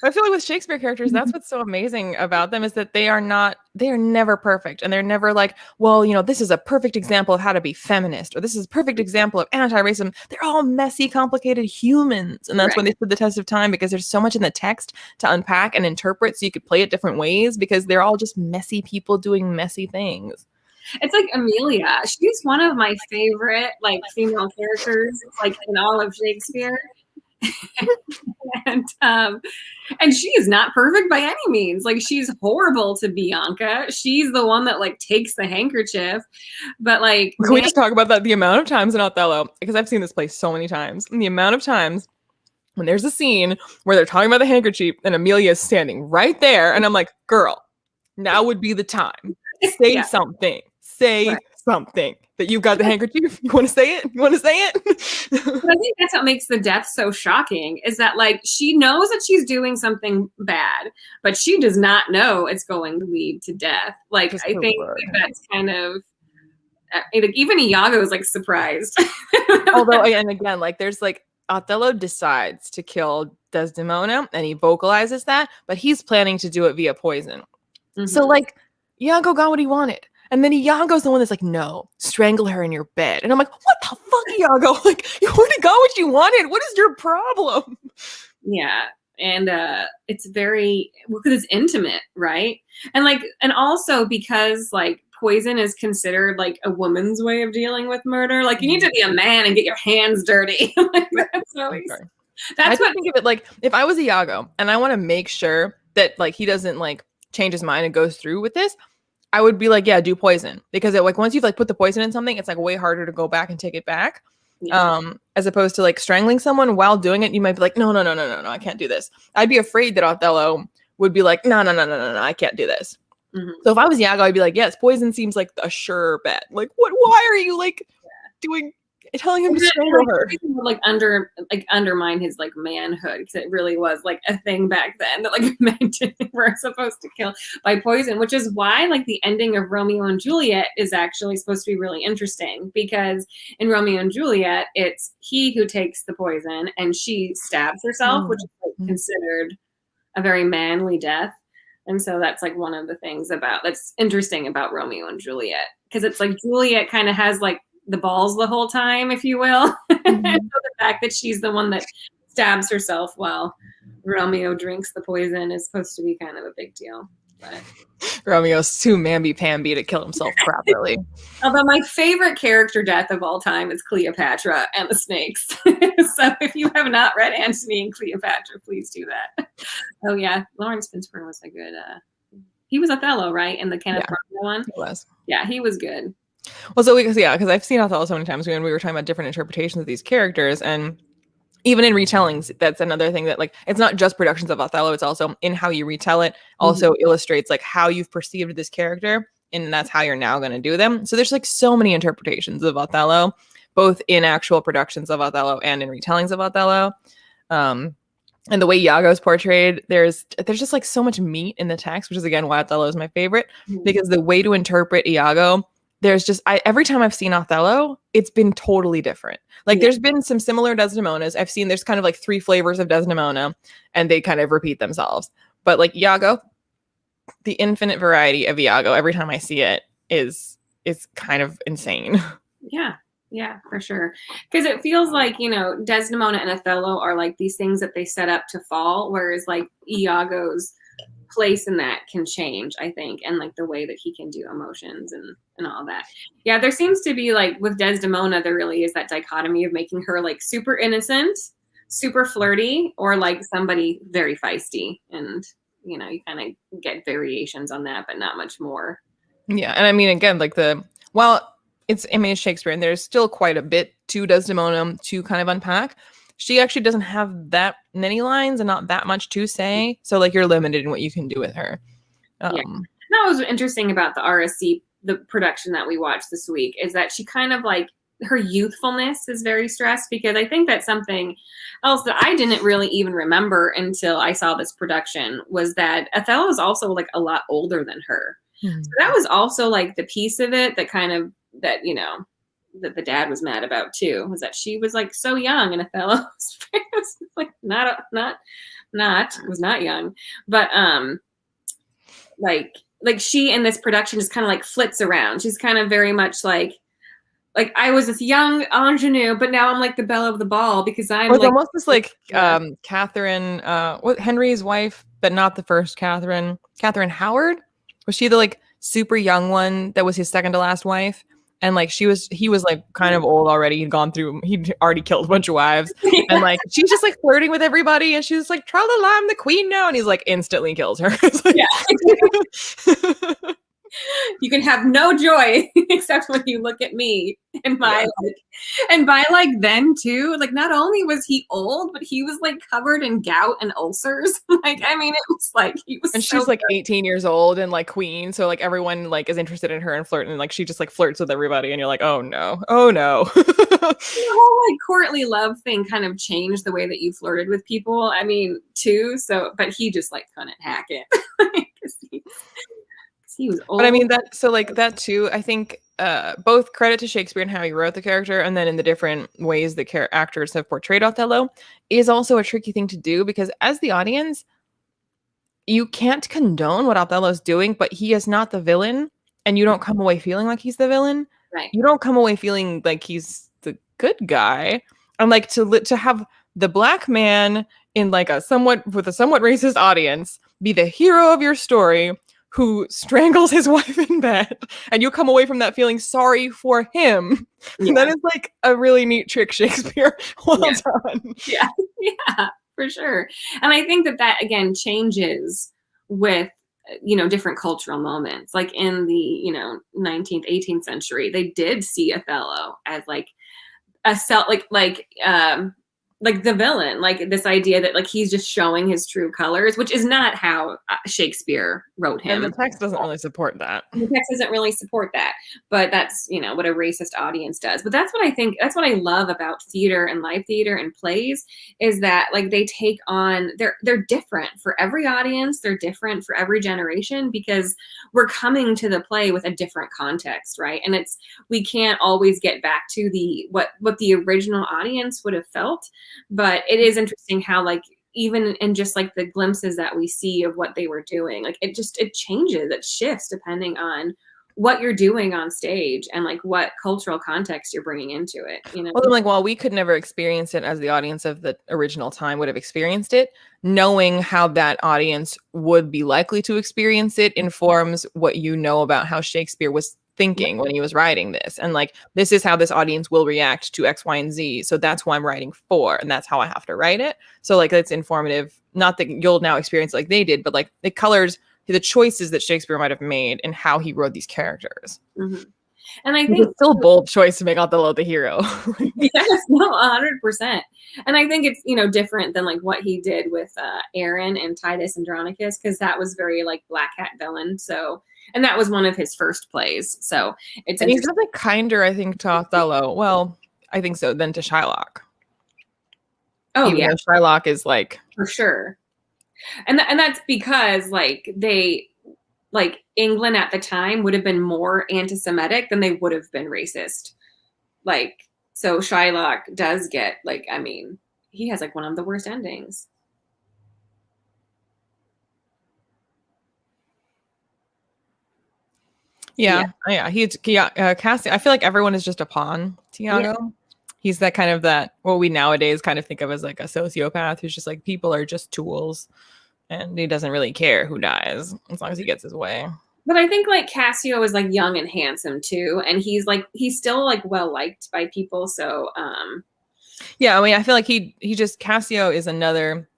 I feel like with Shakespeare characters, that's what's so amazing about them is that they are never perfect. And they're never like, well, you know, this is a perfect example of how to be feminist, or this is a perfect example of anti-racism. They're all messy, complicated humans. And that's when they stood the test of time, because there's so much in the text to unpack and interpret so you could play it different ways, because they're all just messy people doing messy things. It's like Amelia. She's one of my favorite like female characters like in all of Shakespeare. And she is not perfect by any means. Like she's horrible to Bianca. She's the one that like takes the handkerchief. But like, can we just talk about that? The amount of times in Othello, because I've seen this play so many times, and the amount of times when there's a scene where they're talking about the handkerchief and Amelia is standing right there, and I'm like, girl, now would be the time. Say something. Say something. That you got the handkerchief. You want to say it? You want to say it? I think that's what makes the death so shocking, is that like she knows that she's doing something bad, but she does not know it's going to lead to death. Like I think that's kind of like even Iago is like surprised. Although, and again, like there's like Othello decides to kill Desdemona and he vocalizes that, but he's planning to do it via poison. So like Iago got what he wanted. And then Iago's the one that's like, no, strangle her in your bed. And I'm like, what the fuck, Iago? Like, you already got what you wanted. What is your problem? Yeah. And it's very, because it's intimate, right? And like, and also because like poison is considered like a woman's way of dealing with murder. Like you need to be a man and get your hands dirty. Like, that's always, that's what I think of it. Like if I was Iago and I want to make sure that like he doesn't like change his mind and goes through with this, I would be like, yeah, do poison, because it, like once you've like put the poison in something, it's like way harder to go back and take it back. As opposed to like strangling someone while doing it, you might be like, no, I can't do this. I'd be afraid that Othello would be like, no, I can't do this. So if I was Iago, I'd be like, yes, poison seems like a sure bet. Like, what? Why are you like telling him to strangle her? Would like undermine his like manhood, because it really was like a thing back then that like men were supposed to kill by poison, which is why like the ending of Romeo and Juliet is actually supposed to be really interesting, because in Romeo and Juliet it's he who takes the poison and she stabs herself, which is like considered a very manly death. And so that's like one of the things that's interesting about Romeo and Juliet, because it's like Juliet kind of has like the balls the whole time, if you will. So the fact that she's the one that stabs herself while Romeo drinks the poison is supposed to be kind of a big deal. But Romeo's too mamby-pamby to kill himself properly. Although my favorite character death of all time is Cleopatra and the snakes. So if you have not read Antony and Cleopatra, please do that. Oh yeah, Lawrence Fishburne was a good. He was Othello, right? In the Kenneth Branagh one. He was. Yeah, he was good. Well, so because I've seen Othello so many times when we were talking about different interpretations of these characters, and even in retellings, that's another thing that like it's not just productions of Othello, it's also in how you retell it. Also illustrates like how you've perceived this character, and that's how you're now going to do them. So there's like so many interpretations of Othello, both in actual productions of Othello and in retellings of Othello. And the way Iago is portrayed, there's just like so much meat in the text, which is again why Othello is my favorite, because the way to interpret Iago, there's just every time I've seen Othello, it's been totally different. Like there's been some similar Desdemonas. I've seen there's kind of like 3 flavors of Desdemona, and they kind of repeat themselves. But like Iago, the infinite variety of Iago, every time I see it is kind of insane. Yeah, for sure. Because it feels like, you know, Desdemona and Othello are like these things that they set up to fall, whereas like Iago's place in that can change, I think, and like the way that he can do emotions and all that. Yeah, there seems to be like with Desdemona, there really is that dichotomy of making her like super innocent, super flirty, or like somebody very feisty, and you know, you kind of get variations on that, but not much more. Yeah, and I mean, again, like it's Shakespeare, and there's still quite a bit to Desdemona to kind of unpack. She actually doesn't have that many lines and not that much to say. So like you're limited in what you can do with her. That was interesting about the RSC, the production that we watched this week, is that she kind of like her youthfulness is very stressed, because I think that's something else that I didn't really even remember until I saw this production, was that Othello is also like a lot older than her. So that was also like the piece of it that kind of, that, you know, that the dad was mad about too, was that she was like so young, and Othello was like was not young, but like she in this production just kind of like flits around. She's kind of very much like I was this young ingenue, but now I'm like the belle of the ball because I'm It's like almost just like Catherine, what Henry's wife, but not the first Catherine. Catherine Howard, was she the like super young one that was his second to last wife? And like he was like kind of old already. He'd already killed a bunch of wives, and like she's just like flirting with everybody, and she's like, "Tra la la, I'm the queen now," and he's like instantly kills her. yeah. You can have no joy except when you look at me. And by like then too, like not only was he old, but he was like covered in gout and ulcers. Like, I mean, it was like he was. And so she's like 18 years old and like queen, so like everyone like is interested in her and flirting, and like she just like flirts with everybody, and you're like, oh no, oh no. The whole like courtly love thing kind of changed the way that you flirted with people. I mean, too. So, but he just like couldn't hack it. He was old. But I mean that, so like that too, I think both credit to Shakespeare and how he wrote the character, and then in the different ways the actors have portrayed Othello, is also a tricky thing to do, because as the audience, you can't condone what Othello's doing, but he is not the villain, and you don't come away feeling like he's the villain. Right. You don't come away feeling like he's the good guy. And like to have the black man in like a somewhat racist audience be the hero of your story, who strangles his wife in bed, and you come away from that feeling sorry for him. Yeah. That is like a really neat trick, Shakespeare. Well done. Yeah, for sure. And I think that again changes with, you know, different cultural moments. Like in the, you know, 19th, 18th century, they did see Othello as like a like the villain, like this idea that like he's just showing his true colors, which is not how Shakespeare wrote him. And the text doesn't really support that. The text doesn't really support that, but that's, you know, what a racist audience does. But that's what I think, that's what I love about theater and live theater and plays, is that like they take on, they're different for every audience. They're different for every generation, because we're coming to the play with a different context, right? And we can't always get back to what the original audience would have felt. But it is interesting how like even in just like the glimpses that we see of what they were doing, like it changes, it shifts depending on what you're doing on stage and like what cultural context you're bringing into it, you know? Well, like while we could never experience it as the audience of the original time would have experienced it, knowing how that audience would be likely to experience it informs what you know about how Shakespeare was thinking when he was writing this. And like, this is how this audience will react to X, Y, and Z. So that's why I'm writing for, and that's how I have to write it. So like, it's informative, not that you'll now experience it like they did, but like it colors the choices that Shakespeare might have made and how he wrote these characters. Mm-hmm. And I think it's still a bold choice to make Othello the hero. Yes, no, 100%. And I think it's, you know, different than like what he did with Aaron and Titus Andronicus, because that was very like black hat villain. So, and that was one of his first plays. So it's, and he's a bit kinder, I think, to Othello. Well, I think so, than to Shylock. Oh, yeah. Shylock is like, for sure. And that's because like England at the time would have been more anti-Semitic than they would have been racist. Like, so Shylock does get like, I mean, he has like one of the worst endings. Yeah. Cassie, I feel like everyone is just a pawn to Iago. Yeah. He's that kind of what we nowadays kind of think of as like a sociopath who's just like, people are just tools, and he doesn't really care who dies as long as he gets his way. But I think like Cassio is like young and handsome too, and he's still like well liked by people. So yeah, I mean, I feel like Cassio is another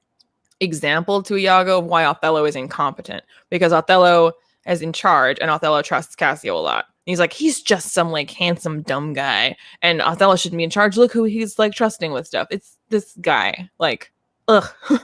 example to Iago of why Othello is incompetent, because Othello is in charge and Othello trusts Cassio a lot. He's like, he's just some like handsome dumb guy, and Othello shouldn't be in charge. Look who he's like trusting with stuff. It's this guy. Like ugh. At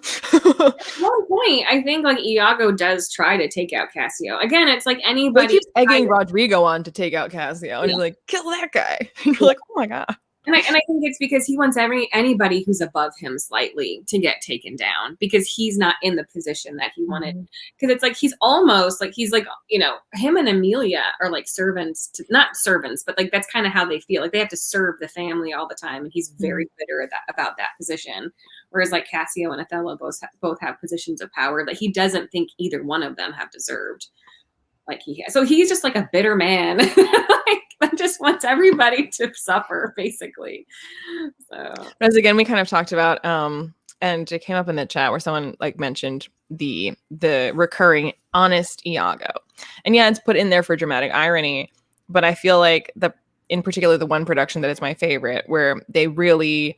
one point, I think like Iago does try to take out Cassio. Again, it's like But he anybody. keeps egging Rodrigo on to take out Cassio, and he's like, kill that guy. And you're like, oh my God. And I think it's because he wants anybody who's above him slightly to get taken down because he's not in the position that he wanted. Because it's like he's almost like he's like, you know, him and Amelia are like servants to, not servants, but like that's kind of how they feel. Like they have to serve the family all the time, and he's very bitter about that position. Whereas like Cassio and Othello both have positions of power that he doesn't think either one of them have deserved. Like he has. So he's just like a bitter man. Like that just wants everybody to suffer, basically. So as again, we kind of talked about, and it came up in the chat where someone like mentioned the recurring honest Iago. And yeah, it's put in there for dramatic irony, but I feel like in particular the one production that is my favorite, where they really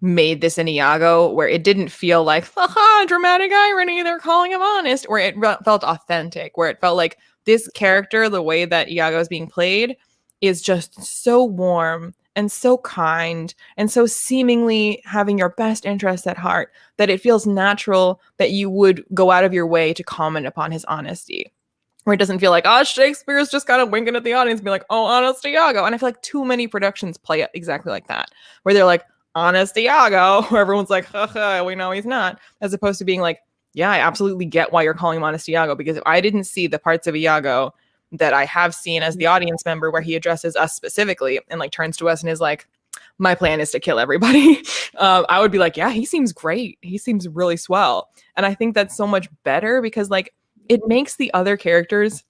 made this an Iago where it didn't feel like haha dramatic irony, they're calling him honest, where it felt authentic, where it felt like this character, the way that Iago is being played, is just so warm and so kind and so seemingly having your best interests at heart that it feels natural that you would go out of your way to comment upon his honesty. Where it doesn't feel like, oh, Shakespeare's just kind of winking at the audience and be like, oh, honest Iago. And I feel like too many productions play it exactly like that, where they're like, honest Iago, where everyone's like, haha, we know he's not, as opposed to being like, yeah, I absolutely get why you're calling him honest Iago, because if I didn't see the parts of Iago that I have seen as the audience member where he addresses us specifically and like turns to us and is like, my plan is to kill everybody, I would be like, yeah, he seems great. He seems really swell. And I think that's so much better because like it makes the other characters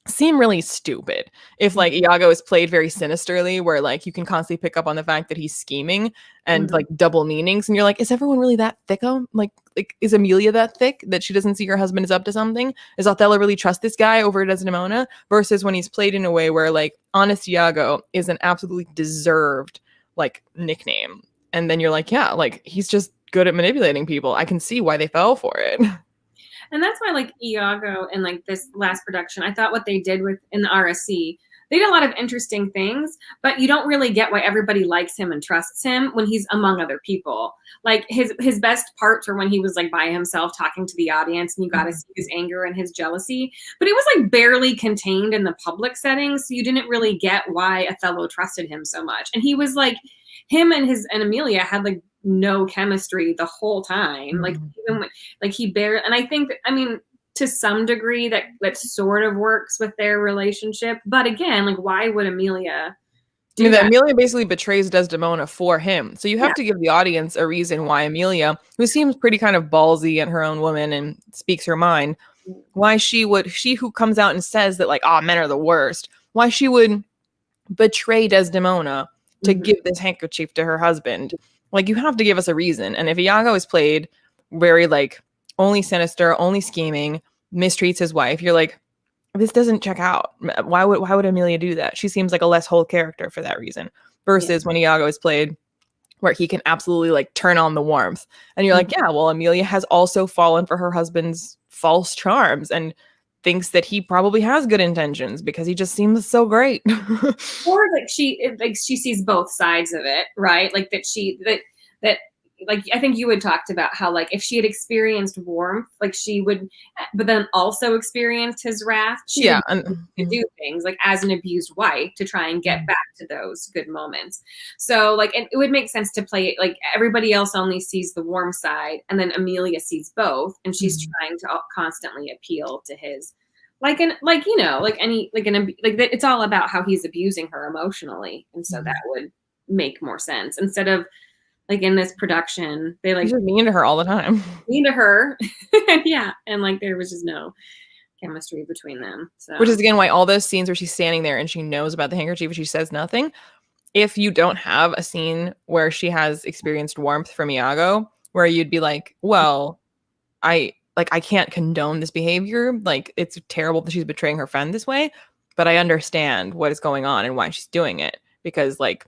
seem really stupid if like Iago is played very sinisterly, where like you can constantly pick up on the fact that he's scheming and like double meanings, and you're like, is everyone really that thicko? Like is Amelia that thick that she doesn't see her husband is up to something? Is Othello really trust this guy over Desdemona? Versus when he's played in a way where like honest Iago is an absolutely deserved like nickname, and then you're like, yeah, like he's just good at manipulating people. I can see why they fell for it. and that's why like Iago and like this last production, I thought what they did with in the RSC, they did a lot of interesting things, but you don't really get why everybody likes him and trusts him when he's among other people. Like his best parts were when he was like by himself talking to the audience, and you got to see his anger and his jealousy, but it was like barely contained in the public setting, so you didn't really get why Othello trusted him so much. And he was like, him and Amelia had like no chemistry the whole time. Like even when, like he barely, and I think that, I mean, to some degree that sort of works with their relationship. But again, like why would Amelia do that? Amelia basically betrays Desdemona for him. So you have to give the audience a reason why Amelia, who seems pretty kind of ballsy and her own woman and speaks her mind, why she who comes out and says that like, oh, men are the worst, why she would betray Desdemona to give this handkerchief to her husband. Like you have to give us a reason. And if Iago is played very like only sinister, only scheming, mistreats his wife, you're like, this doesn't check out. Why would Amelia do that? She seems like a less whole character for that reason. Versus when Iago is played where he can absolutely like turn on the warmth. And you're like, yeah, well, Amelia has also fallen for her husband's false charms and thinks that he probably has good intentions because he just seems so great. Or like she sees both sides of it, right? Like that like I think you had talked about how like if she had experienced warmth, like she would, but then also experienced his wrath. She would do things like as an abused wife to try and get back to those good moments. So like, and it would make sense to play it like everybody else only sees the warm side, and then Amelia sees both, and she's trying to constantly appeal to his. Like it's all about how he's abusing her emotionally, and so that would make more sense instead of like in this production they like he's just mean to her all the time. Mean to her, yeah, and like there was just no chemistry between them. So which is again why all those scenes where she's standing there and she knows about the handkerchief and she says nothing. If you don't have a scene where she has experienced warmth from Iago, where you'd be like, well, I can't condone this behavior. Like, it's terrible that she's betraying her friend this way, but I understand what is going on and why she's doing it, because like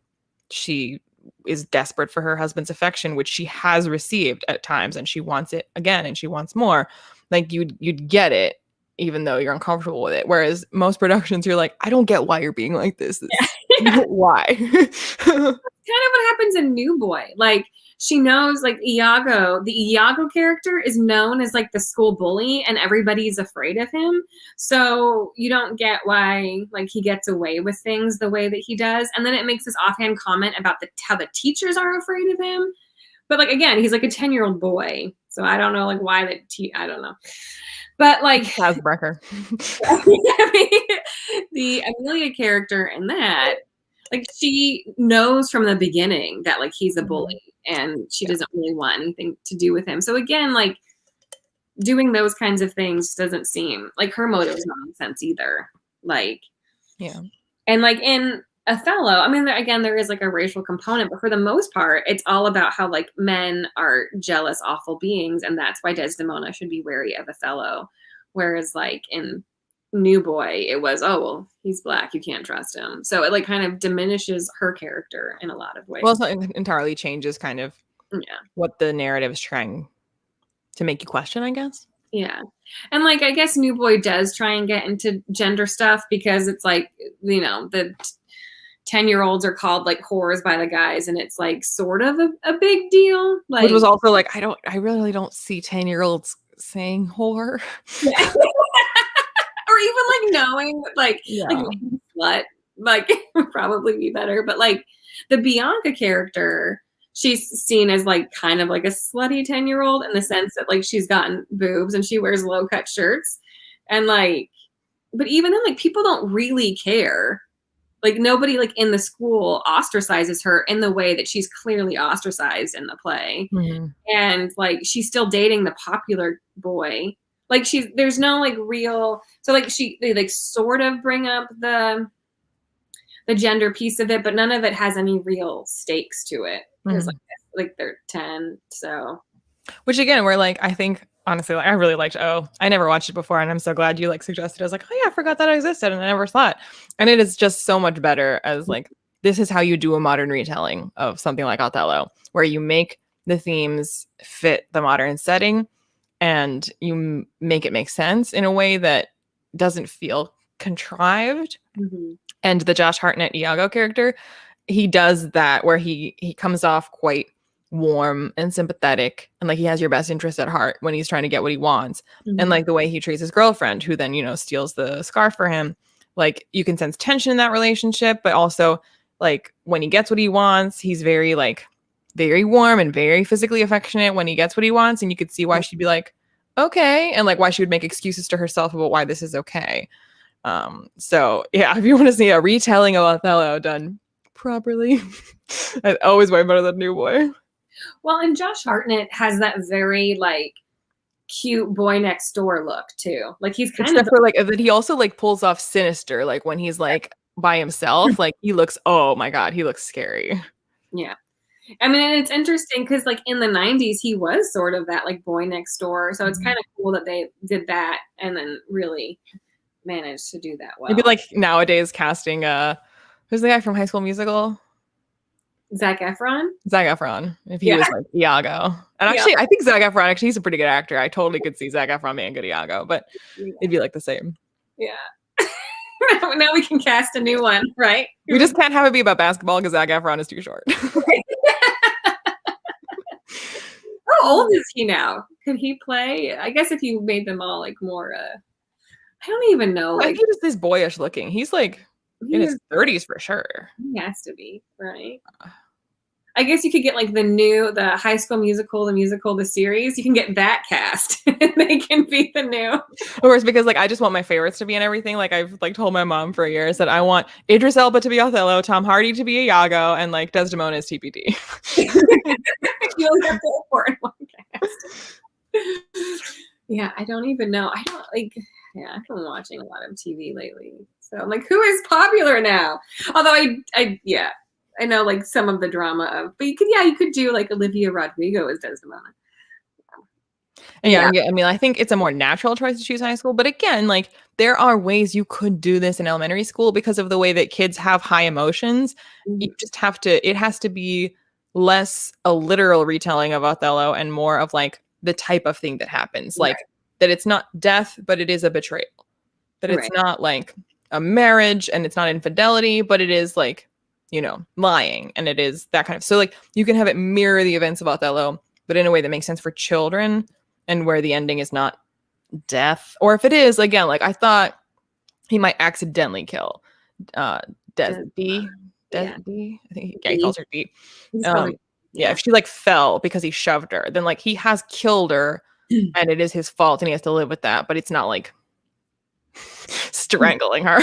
she is desperate for her husband's affection, which she has received at times, and she wants it again and she wants more. Like you'd get it even though you're uncomfortable with it. Whereas most productions, you're like, I don't get why you're being like this. Yeah. Why? Kind of what happens in New Boy. Like she knows, like, the Iago character is known as like the school bully and everybody's afraid of him. So you don't get why like he gets away with things the way that he does. And then it makes this offhand comment about how the teachers are afraid of him. But like, again, he's like a 10-year-old boy. So I don't know like why I don't know. But like Brecker. the Amelia character in that, like she knows from the beginning that like he's a bully and she doesn't really want anything to do with him. So again, like doing those kinds of things doesn't seem like her motive is nonsense either. Like, yeah. And like in Othello, I mean, again, there is like a racial component, but for the most part, it's all about how like men are jealous, awful beings, and that's why Desdemona should be wary of Othello. Whereas like in New Boy, it was, oh well, he's black, you can't trust him. So it like kind of diminishes her character in a lot of ways. Well, so it entirely changes kind of what the narrative is trying to make you question, I guess. Yeah. And like I guess New Boy does try and get into gender stuff because it's like, you know, the 10-year-olds are called like whores by the guys, and it's like sort of a big deal. Like, which was also like, I really don't see 10-year-olds saying whore. Yeah. Or even like knowing like slut, like would probably be better. But like the Bianca character, she's seen as like kind of like a slutty 10-year-old in the sense that like she's gotten boobs and she wears low cut shirts. And like, but even then, like people don't really care. Like nobody like in the school ostracizes her in the way that she's clearly ostracized in the play. Mm-hmm. And like she's still dating the popular boy. Like there's no like real, so like they like sort of bring up the gender piece of it, but none of it has any real stakes to it. Because like they're 10, so. Which again, we're like, I think honestly, like, I really liked I never watched it before, and I'm so glad you like suggested. I was like, oh yeah, I forgot that existed, and I never saw it. And it is just so much better as like, this is how you do a modern retelling of something like Othello, where you make the themes fit the modern setting and you make it make sense in a way that doesn't feel contrived. And the Josh Hartnett Iago character, he does that where he comes off quite warm and sympathetic, and like he has your best interest at heart when he's trying to get what he wants. And like the way he treats his girlfriend, who then, you know, steals the scarf for him, like you can sense tension in that relationship, but also like when he gets what he wants, he's very warm and very physically affectionate when he gets what he wants, and you could see why she'd be like, okay, and like why she would make excuses to herself about why this is okay. So yeah, if you want to see a retelling of Othello done properly, it's always way better than New Boy. Well, and Josh Hartnett has that very like cute boy next door look too. Like he's kind of for like that he also like pulls off sinister, like when he's like by himself, like he looks, oh my god, he looks scary. Yeah. I mean, and it's interesting because like in the 90s he was sort of that like boy next door. So it's kind of cool that they did that and then really managed to do that well. Maybe like nowadays casting who's the guy from High School Musical? Zac Efron, if he was like Iago. And actually, I think Zac Efron, actually, he's a pretty good actor. I totally could see Zac Efron being a good Iago, but it'd be like the same. Yeah. Now we can cast a new one, right? We just can't have it be about basketball because Zac Efron is too short. How old is he now? Could he play? I guess if you made them all like more, I don't even know. Like, he just is boyish looking. He's like in his 30s for sure. He has to be, right? I guess you could get like the High School Musical, the series. You can get that cast, and they can be the new. Of course, because like I just want my favorites to be in everything. Like I've like told my mom for years that I want Idris Elba to be Othello, Tom Hardy to be Iago, and like Desdemona is TBD. You only have to afford one cast. Yeah, I don't even know. I don't like. Yeah, I've been watching a lot of TV lately, so I'm like, who is popular now? Although I know like some of the drama of, but you could do like Olivia Rodrigo as Desdemona. And I mean, I think it's a more natural choice to choose high school, but again, like there are ways you could do this in elementary school because of the way that kids have high emotions. You just have to, it has to be less a literal retelling of Othello and more of like the type of thing that happens, like that it's not death, but it is a betrayal, that it's not like a marriage and it's not infidelity, but it is like, you know, lying, and it is that kind of, so like you can have it mirror the events of Othello, but in a way that makes sense for children, and where the ending is not death, or if it is, again, like I thought he might accidentally kill Dee. I think he calls her Dee. Yeah, if she like fell because he shoved her, then like he has killed her and it is his fault and he has to live with that, but it's not like strangling her.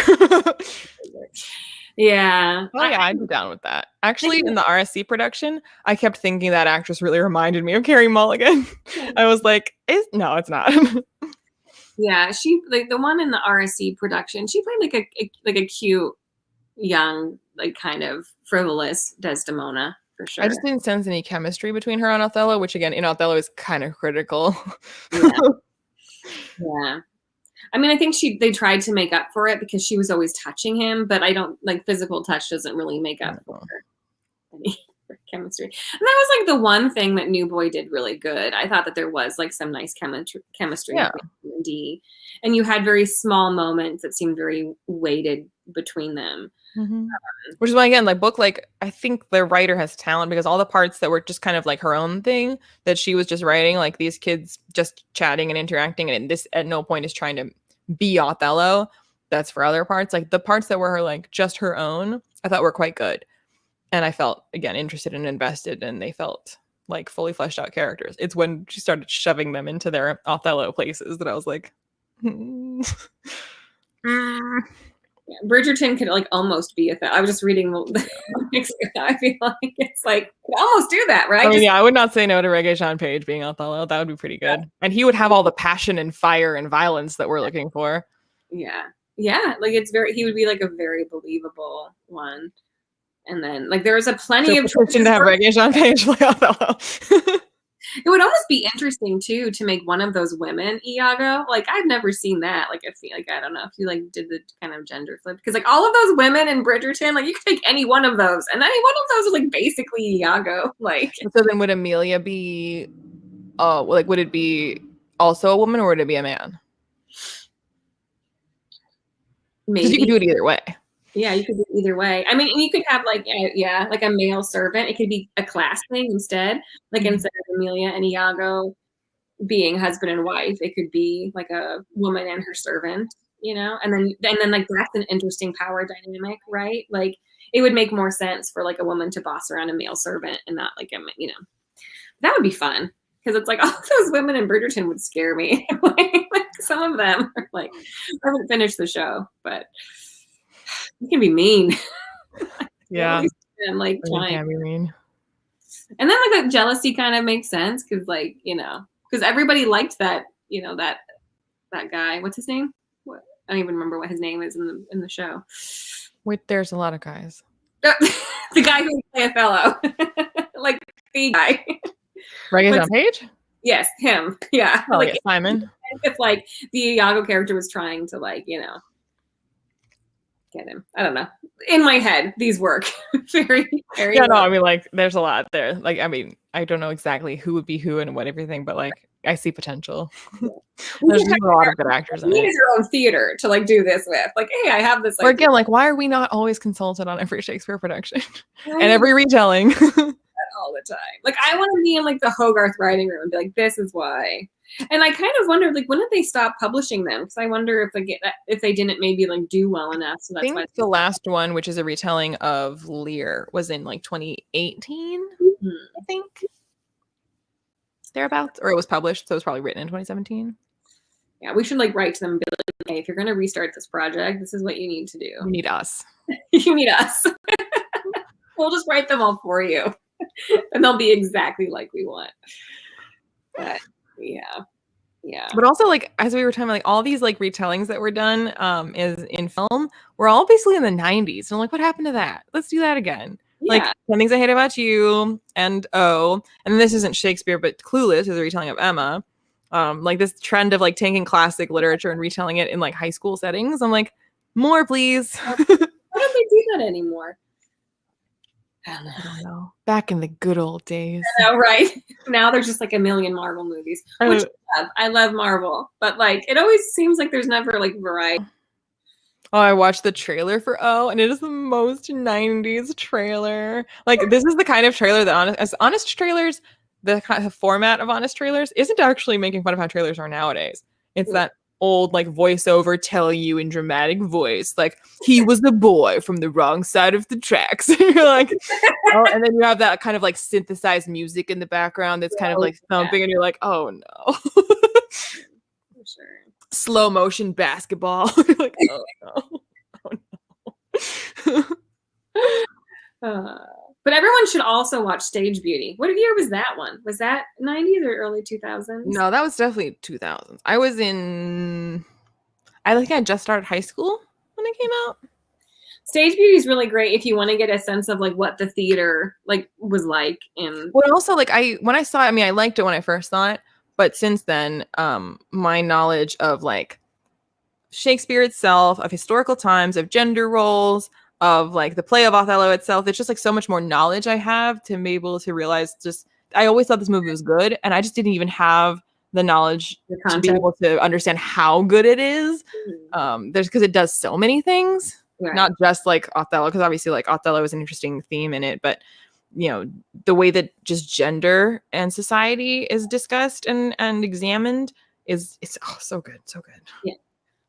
Yeah. Oh yeah, I'd be down with that. Actually, in the RSC production, I kept thinking that actress really reminded me of Carey Mulligan. I was like, no, it's not. Yeah, she, like the one in the RSC production, she played like a cute, young, like kind of frivolous Desdemona, for sure. I just didn't sense any chemistry between her and Othello, which again, in Othello is kind of critical. Yeah. I mean, I think they tried to make up for it because she was always touching him, but I don't, like, physical touch doesn't really make up for any chemistry. And that was like the one thing that New Boy did really good. I thought that there was like some nice chemistry between Dee, and you had very small moments that seemed very weighted between them. Which is why, again, like book, like I think the writer has talent, because all the parts that were just kind of like her own thing that she was just writing, like these kids just chatting and interacting, and this at no point is trying to be Othello. That's for other parts. Like the parts that were her, like just her own, I thought were quite good. And I felt, again, interested and invested, and they felt like fully fleshed out characters. It's when she started shoving them into their Othello places that I was like, Yeah, Bridgerton could like almost be Othello. I was just reading I feel like it's like could almost do that, right? I mean, yeah, I would not say no to Regé-Jean Page being Othello. That would be pretty good. And he would have all the passion and fire and violence that we're looking for. Yeah. Like he would be like a very believable one. And then like there was plenty of choices to have Regé-Jean Page play Othello. It would almost be interesting too to make one of those women Iago. Like I've never seen that. Like I feel like I don't know if you like did the kind of gender flip, because like all of those women in Bridgerton, like you could take any one of those, and any one of those is like basically Iago. Like so then would Amelia be? Like would it be also a woman or would it be a man? Maybe you could do it either way. Yeah, you could do it either way. I mean, you could have like like a male servant. It could be a class thing instead. Like instead of Amelia and Iago being husband and wife, it could be like a woman and her servant, you know? And then like that's an interesting power dynamic, right? Like it would make more sense for like a woman to boss around a male servant and not like that would be fun. Because it's like all those women in Bridgerton would scare me. like some of them are like, I haven't finished the show, but you can be mean. Yeah. I'm like trying. Can be mean. And then like that jealousy kind of makes sense because like, because everybody liked that, that guy. What's his name? I don't even remember what his name is in the show. Wait, there's a lot of guys. The guy who played Othello. Like the guy. Regé-Jean Page? Yes, him. Yeah. Oh, like yeah, Simon. If like the Iago character was trying to like, get him. I don't know. In my head, these work very, very well. No, I mean like there's a lot there. Like, I mean, I don't know exactly who would be who and what everything, but like I see potential. There's a lot of good actors in it. You need your own theater to like do this with. Like, hey, I have this. Or again, like why are we not always consulted on every Shakespeare production and every retelling? All the time. Like I want to be in like the Hogarth writing room and be like, this is why. And I kind of wonder, like, when did they stop publishing them? Because I wonder if they didn't maybe like do well enough. So that's why the last one, which is a retelling of Lear, was in like 2018, I think, thereabouts, or it was published, so it was probably written in 2017. Yeah, we should like write to them and be like, hey, if you're going to restart this project, this is what you need to do. You need us. You need us. We'll just write them all for you, and they'll be exactly like we want. But yeah. But also, like, as we were talking about, like, all these like retellings that were done is in film were all basically in the 90s. And I'm like, what happened to that? Let's do that again. Yeah. Like 10 Things I Hate About You and and this isn't Shakespeare, but Clueless is a retelling of Emma. Like this trend of like taking classic literature and retelling it in like high school settings. I'm like, more please. Why don't they do that anymore? I don't know. Back in the good old days. I know, right? Now there's just like a million Marvel movies, which I love Marvel, but like it always seems like there's never like variety. Oh, I watched the trailer for O, and it is the most 90s trailer. Like, this is the kind of trailer that honest trailers, the kind of format of honest trailers isn't actually making fun of how trailers are nowadays. It's that old like voiceover tell you in dramatic voice, like he was the boy from the wrong side of the tracks. You're like, oh, and then you have that kind of like synthesized music in the background that's kind of like thumping, and you're like, oh no. For sure. Slow motion basketball. Like, oh no. Oh no. But everyone should also watch Stage Beauty. What year was that one? Was that 90s or early 2000s? No, that was definitely 2000s. I think I just started high school when it came out. Stage Beauty is really great if you want to get a sense of like what the theater like was like. And well, also like when I saw it, I mean, I liked it when I first saw it, but since then, my knowledge of like Shakespeare itself, of historical times, of gender roles, of like the play of Othello itself, it's just like so much more knowledge I have to be able to realize just I always thought this movie was good, and I just didn't even have the knowledge to be able to understand how good it is. There's because it does so many things, not just like Othello, because obviously like Othello is an interesting theme in it, but you know, the way that just gender and society is discussed and examined it's so good. Yeah.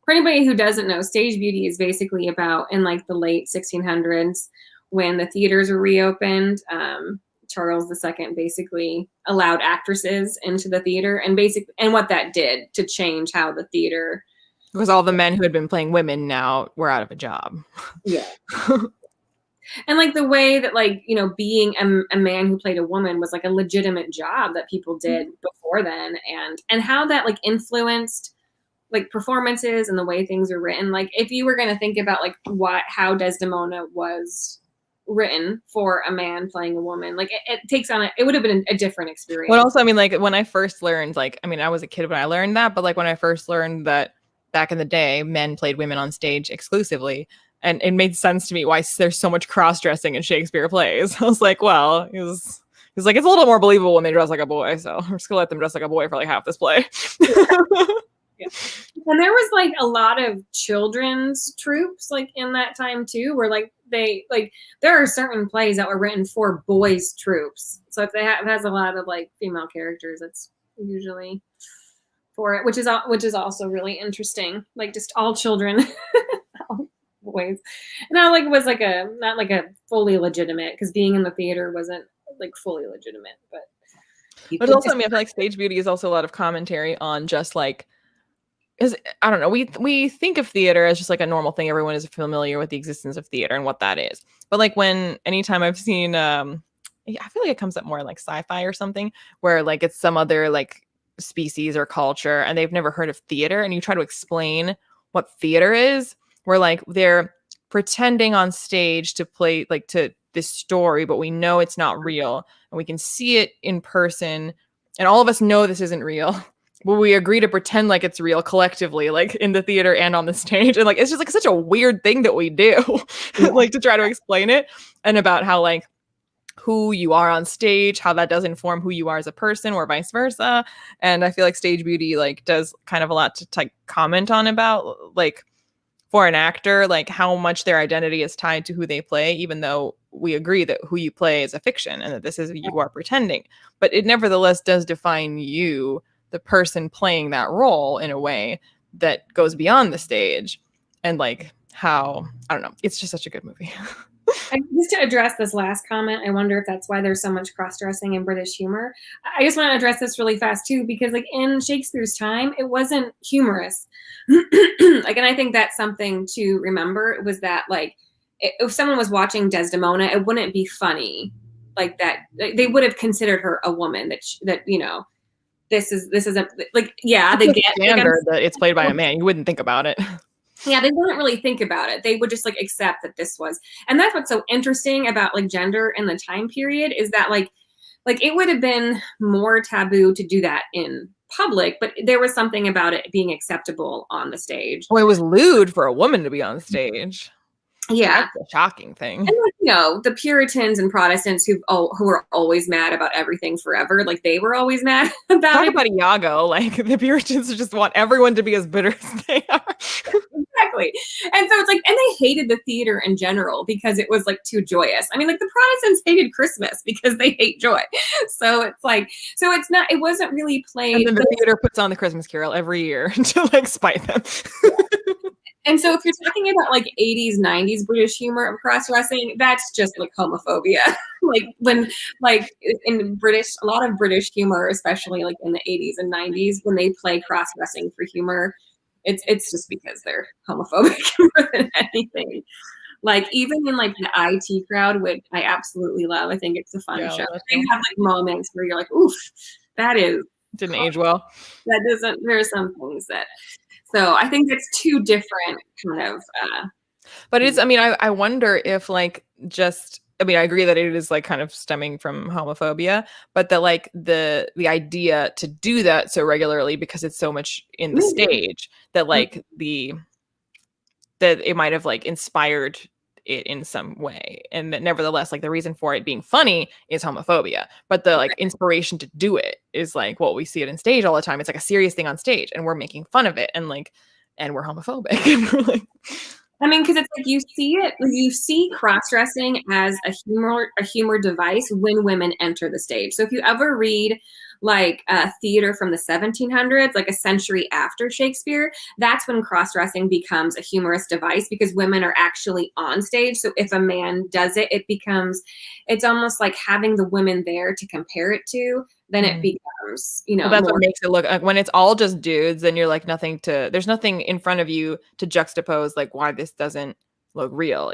For anybody who doesn't know, Stage Beauty is basically about in like the late 1600s when the theaters were reopened. Charles II basically allowed actresses into the theater, and what that did to change how the theater, because all the men who had been playing women now were out of a job. Yeah. And like the way that like, you know, being a man who played a woman was like a legitimate job that people did before then, and how that like influenced like performances and the way things are written. Like if you were going to think about like how Desdemona was written for a man playing a woman, like it takes on it would have been a different experience. Well, also, I mean, like when I first learned, like, I mean, I was a kid when I learned that, but like when I first learned that back in the day, men played women on stage exclusively, and it made sense to me why there's so much cross-dressing in Shakespeare plays. I was like, well, it was like, it's a little more believable when they dress like a boy, so I'm just gonna let them dress like a boy for like half this play. Yeah. And there was like a lot of children's troops like in that time too, where like there are certain plays that were written for boys troops. So if it has a lot of like female characters, it's usually for it, which is also really interesting. Like just all children, all boys. And I like was like not like a fully legitimate, because being in the theater wasn't like fully legitimate, but also, I mean, I feel like Stage Beauty is also a lot of commentary on just like, is I don't know, we think of theater as just like a normal thing. Everyone is familiar with the existence of theater and what that is. But like anytime I've seen I feel like it comes up more like sci-fi or something, where like it's some other like species or culture and they've never heard of theater, and you try to explain what theater is, where like they're pretending on stage to play like to this story, but we know it's not real, and we can see it in person, and all of us know this isn't real. But we agree to pretend like it's real collectively, like in the theater and on the stage. And like, it's just like such a weird thing that we do, like to try to explain it, and about how like who you are on stage, how that does inform who you are as a person, or vice versa. And I feel like Stage Beauty like does kind of a lot to like comment on about like for an actor, like how much their identity is tied to who they play, even though we agree that who you play is a fiction and that this is you are pretending. But it nevertheless does define you, the person playing that role, in a way that goes beyond the stage. And like how, I don't know, it's just such a good movie. Just to address this last comment, I wonder if that's why there's so much cross-dressing in British humor. I just want to address this really fast too, because like in Shakespeare's time, it wasn't humorous. Like, and I think that's something to remember, was that like if someone was watching Desdemona, it wouldn't be funny like that. They would have considered her a woman that you know, this is a like, yeah, they get standard that it's played by a man. You wouldn't think about it. Yeah, they wouldn't really think about it. They would just like accept that this was, and that's what's so interesting about like gender in the time period, is that like it would have been more taboo to do that in public, but there was something about it being acceptable on the stage. Well, it was lewd for a woman to be on stage. Yeah, that's a shocking thing. And like, you know, the Puritans and Protestants who were always mad about everything forever, like they were always mad about Talk it. about Iago, like the Puritans just want everyone to be as bitter as they are. Exactly. And so it's like, and they hated the theater in general because it was like too joyous. I mean, like the Protestants hated Christmas because they hate joy. So it's like, so it's not, it wasn't really And played. then the theater puts on the Christmas Carol every year to like spite them. And so if you're talking about like 80s, 90s British humor of cross-dressing, that's just like homophobia. Like when, like in British, a lot of British humor, especially like in the 80s and 90s, when they play cross-dressing for humor, it's just because they're homophobic more than anything. Like even in like the IT crowd, which I absolutely love. I think it's a fun show. They have like moments where you're like, oof, that is didn't age well. That doesn't, there are some things that, so I think it's two different kind of but it's, I mean, I wonder if like just, I mean, I agree that it is like kind of stemming from homophobia, but that like the idea to do that so regularly because it's so much in the stage that like that it might have like inspired it in some way, and that nevertheless like the reason for it being funny is homophobia, but the like inspiration to do it is like, well, we see it in stage all the time. It's like a serious thing on stage and we're making fun of it, and like, and we're homophobic. And we're like, I mean, because it's like you see cross-dressing as a humor device when women enter the stage. So if you ever read like theater from the 1700s, like a century after Shakespeare, that's when cross-dressing becomes a humorous device because women are actually on stage. So if a man does it, it's almost like having the women there to compare it to. Then it becomes, you know, well, that's what makes it look like when it's all just dudes, then you're like there's nothing in front of you to juxtapose like why this doesn't look real.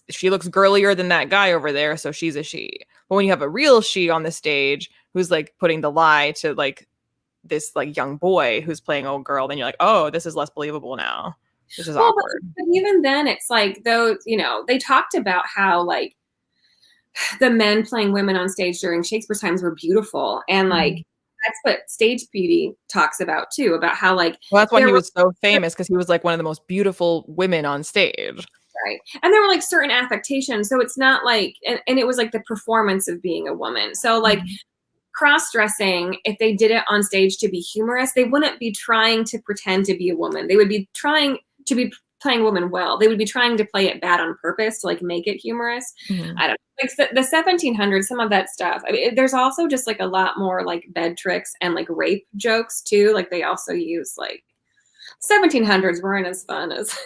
She looks girlier than that guy over there, so she's a she. But when you have a real she on the stage who's like putting the lie to like this like young boy who's playing old girl, then you're like, oh, this is less believable now. This is awkward. But even then, it's like those, you know, they talked about how like the men playing women on stage during Shakespeare's times were beautiful, and like that's what stage beauty talks about too, about how like, well, that's why he was so famous, because he was like one of the most beautiful women on stage. Right. And there were like certain affectations. So it's not like, and it was like the performance of being a woman. So like cross-dressing, if they did it on stage to be humorous, they wouldn't be trying to pretend to be a woman. They would be trying to be playing woman well. They would be trying to play it bad on purpose to like make it humorous. I don't know. Like the 1700s, some of that stuff. I mean, there's also just like a lot more like bed tricks and like rape jokes too. Like they also use like 1700s weren't as fun as.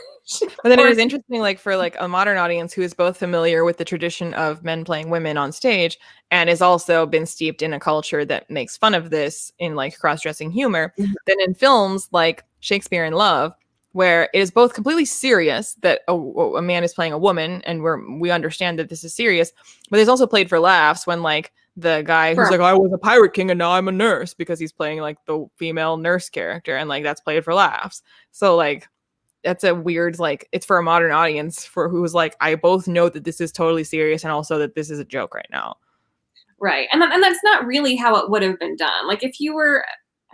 But then it is interesting, like for like a modern audience who is both familiar with the tradition of men playing women on stage and has also been steeped in a culture that makes fun of this in like cross-dressing humor, then in films like Shakespeare in Love, where it is both completely serious that a man is playing a woman and we understand that this is serious, but it's also played for laughs when like the guy who's like, I was a pirate king and now I'm a nurse, because he's playing like the female nurse character, and like that's played for laughs. So like that's a weird, like, it's for a modern audience for who's like, I both know that this is totally serious and also that this is a joke right now. Right. And that's not really how it would have been done. Like if you were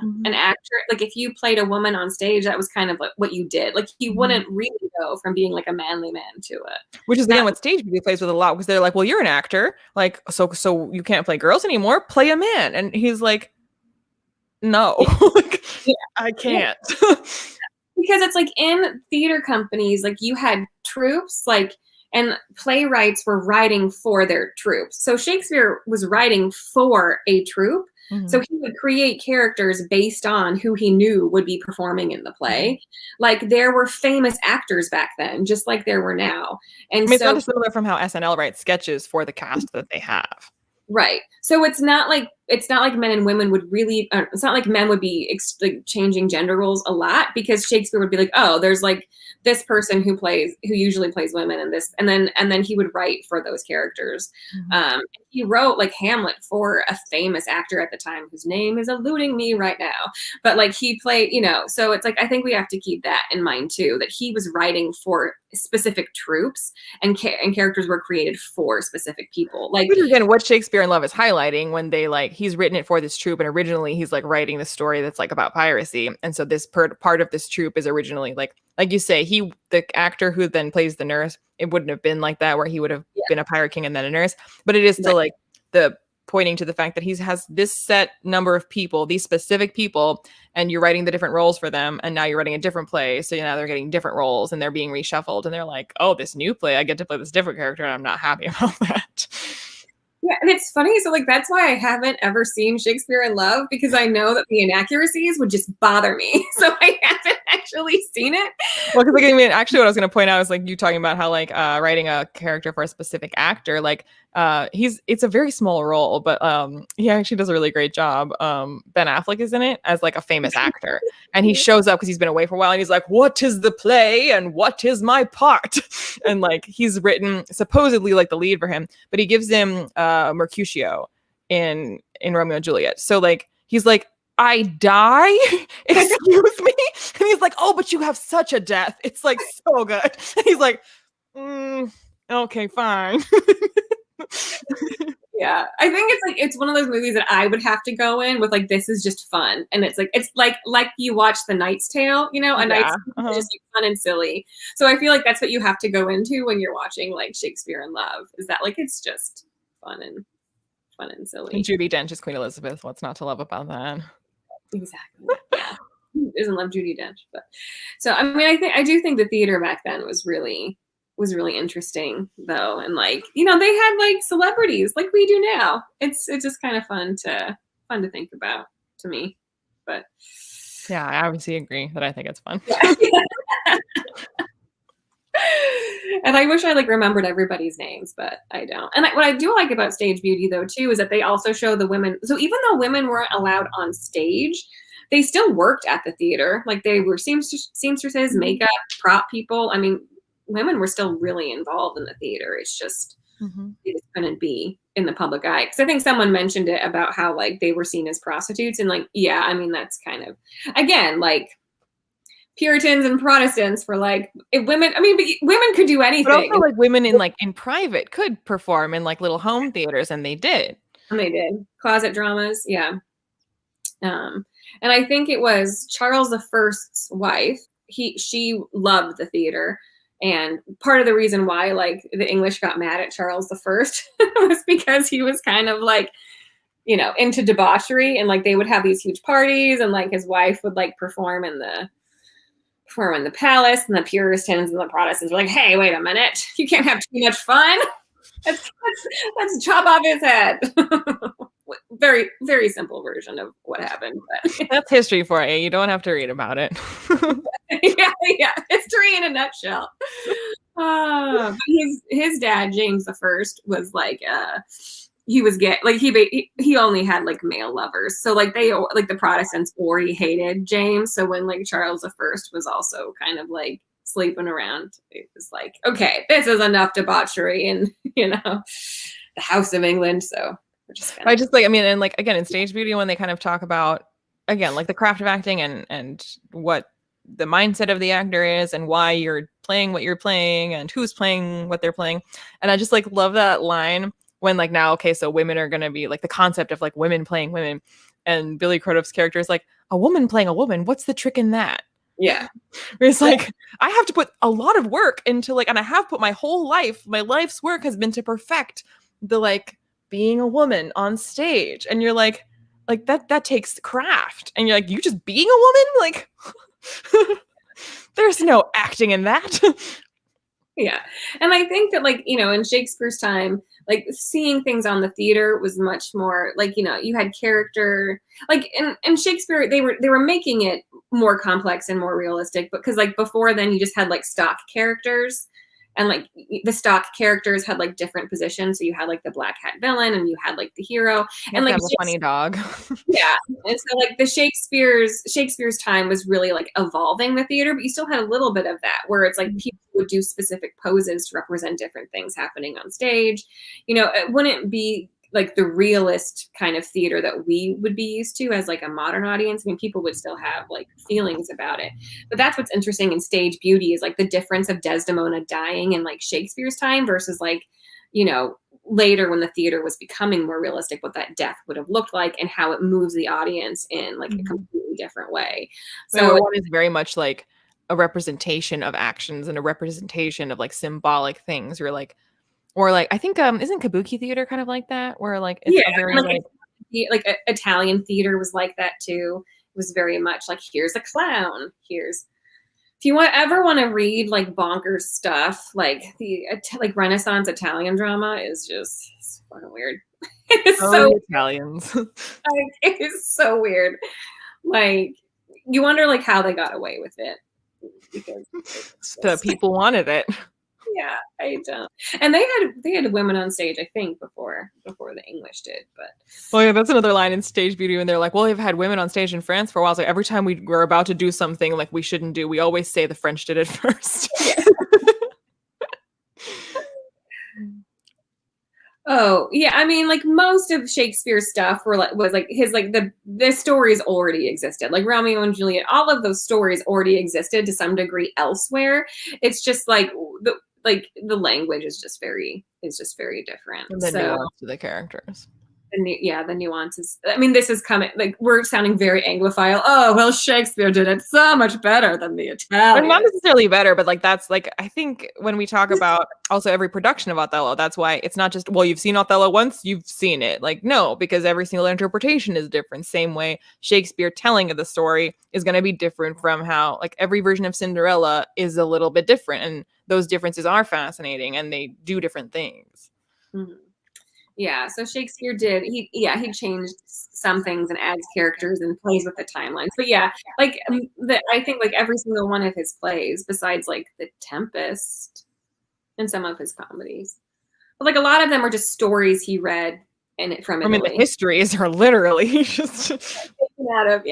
an actor, like if you played a woman on stage, that was kind of like what you did. Like you wouldn't really go from being like a manly man to it. Which is again what stage beauty plays with a lot, because they're like, well, you're an actor, like so you can't play girls anymore, play a man. And he's like, no, like, I can't. Because it's like in theater companies, like you had troops, like, and playwrights were writing for their troops. So Shakespeare was writing for a troupe. So he would create characters based on who he knew would be performing in the play. Like there were famous actors back then, just like there were now. And I mean, it's not dissimilar from how SNL writes sketches for the cast that they have. Right. So it's not like men and women would really, it's not like men would be like changing gender roles a lot, because Shakespeare would be like, oh, there's like this person who usually plays women, and this, and then he would write for those characters. He wrote like Hamlet for a famous actor at the time whose name is eluding me right now, but like he played, you know, so it's like, I think we have to keep that in mind too, that he was writing for specific troops, and characters were created for specific people. Like, which again, what Shakespeare in Love is highlighting, when they like, he's written it for this troupe, and originally he's like writing the story that's like about piracy, and so this part of this troupe is originally like you say, the actor who then plays the nurse, it wouldn't have been like that where he would have been a pirate king and then a nurse, but it is still like the pointing to the fact that he has this set number of people, these specific people, and you're writing the different roles for them, and now you're writing a different play, so now they're getting different roles and they're being reshuffled, and they're like, oh, this new play I get to play this different character, and I'm not happy about that. Yeah, and it's funny. So, like, that's why I haven't ever seen Shakespeare in Love, because I know that the inaccuracies would just bother me. So I haven't actually seen it. Well, because, like, I mean, actually, what I was going to point out is, like, you talking about how, like, writing a character for a specific actor, like, it's a very small role, but he actually does a really great job. Ben Affleck is in it as, like, a famous actor, and he shows up because he's been away for a while, and he's like, what is the play and what is my part? And, like, he's written supposedly, like, the lead for him, but he gives him Mercutio in Romeo and Juliet. So, like, he's like, I die? Excuse me? And he's like, oh, but you have such a death. It's, like, so good. And he's like, okay, fine. Yeah, I think it's one of those movies that I would have to go in with, like, this is just fun, and it's like you watch The Knight's Tale, you know, a Knight's Tale is just, like, fun and silly. So I feel like that's what you have to go into when you're watching, like, Shakespeare in Love, is that, like, it's just fun and silly. And Judi Dench is Queen Elizabeth. What's not to love about that? Exactly. Yeah, who doesn't love Judi Dench? But so I mean, I do think the theater back then was really interesting, though, and, like, you know, they had, like, celebrities like we do now. It's just kind of fun to think about, to me. But yeah, I obviously agree that I think it's fun. Yeah. And I wish I, like, remembered everybody's names, but I don't. And what I do like about Stage Beauty, though, too, is that they also show the women. So even though women weren't allowed on stage, they still worked at the theater. Like, they were seamstresses, makeup, prop people. I mean, women were still really involved in the theater. It's just they just couldn't be in the public eye. Because I think someone mentioned it about how, like, they were seen as prostitutes, and, like, yeah, I mean, that's kind of, again, like, Puritans and Protestants were like, if women, I mean, but women could do anything. But also, like, women in private could perform in, like, little home theaters, and they did. And they did. Closet dramas, yeah. And I think it was Charles I's wife. She loved the theater. And part of the reason why, like, the English got mad at Charles I was because he was kind of, like, you know, into debauchery, and, like, they would have these huge parties, and, like, his wife would, like, perform in the palace, and the Puritans and the Protestants were like, hey, wait a minute, you can't have too much fun. Let's chop off his head. Very, very simple version of what happened. But that's history for you. You don't have to read about it. yeah, history in a nutshell. But his dad, James I, was like, he was gay. Like, he only had, like, male lovers. So, like, the Protestants already hated James. So when, like, Charles I was also kind of, like, sleeping around, it was like, okay, this is enough debauchery in, you know, the House of England. So we're just I mean, and, like, again, in Stage Beauty, when they kind of talk about, again, like, the craft of acting and what the mindset of the actor is, and why you're playing what you're playing, and who's playing what they're playing. And I just, like, love that line when, like, now, okay, so women are going to be, like, the concept of, like, women playing women, and Billy Crudup's character is like, a woman playing a woman, what's the trick in that? Yeah. Where it's like, I have to put a lot of work into, like, and I have put my life's work has been to perfect the, like, being a woman on stage. And you're like that takes craft. And you're like, you just being a woman? Like, there's no acting in that. Yeah. And I think that, like, you know, in Shakespeare's time, like, seeing things on the theater was much more, like, you know, you had character, like, in Shakespeare, they were making it more complex and more realistic, because, like, before then you just had, like, stock characters, and, like, the stock characters had, like, different positions. So you had, like, the black hat villain, and you had, like, the hero, and, like, have a funny dog. Yeah. And so, like, the Shakespeare's time was really, like, evolving the theater, but you still had a little bit of that, where it's like people would do specific poses to represent different things happening on stage. You know, it wouldn't be, like, the realist kind of theater that we would be used to as, like, a modern audience. I mean, people would still have, like, feelings about it. But that's what's interesting in Stage Beauty, is, like, the difference of Desdemona dying in, like, Shakespeare's time versus, like, you know, later when the theater was becoming more realistic, what that death would have looked like, and how it moves the audience in, like, a completely different way. So one is very much like a representation of actions and a representation of, like, symbolic things. You're like, Or like I think isn't Kabuki theater kind of like that, where like it's Yeah, a very like Italian theater was like that too. It was very much like, here's a clown. Here's if you ever want to read like bonkers stuff, like the like Renaissance Italian drama is just it's fucking weird. It is oh so the Italians. like, it is so weird. Like you wonder like how they got away with it because The people wanted it. yeah, I don't. And they had women on stage, I think, before the English did, but Well, yeah, that's another line in Stage Beauty when they're like, "Well, they've had women on stage in France for a while. So every time we're about to do something like we shouldn't do, we always say the French did it first." yeah. Oh, yeah. I mean, like most of Shakespeare's stuff was like his like the stories already existed. Like Romeo and Juliet, all of those stories already existed to some degree elsewhere. It's just like the language is just very different. And the So nuance to the characters. the nuances. I mean, this is coming like we're sounding very Anglophile. Oh, well, Shakespeare did it so much better than the But not Italians. necessarily better, but like that's like I think when we talk about also every production of Othello, that's why it's not just well you've seen Othello once, you've seen it. Like no, because every single interpretation is different. Same way Shakespeare telling of the story is going to be different from how like every version of Cinderella is a little bit different, and those differences are fascinating, and they do different things. Mm-hmm. Yeah, so Shakespeare he changed some things and adds characters and plays with the timelines. But yeah, like I think like every single one of his plays, besides like The Tempest and some of his comedies, but like a lot of them are just stories he read from I mean, the Italy. histories are literally just Out of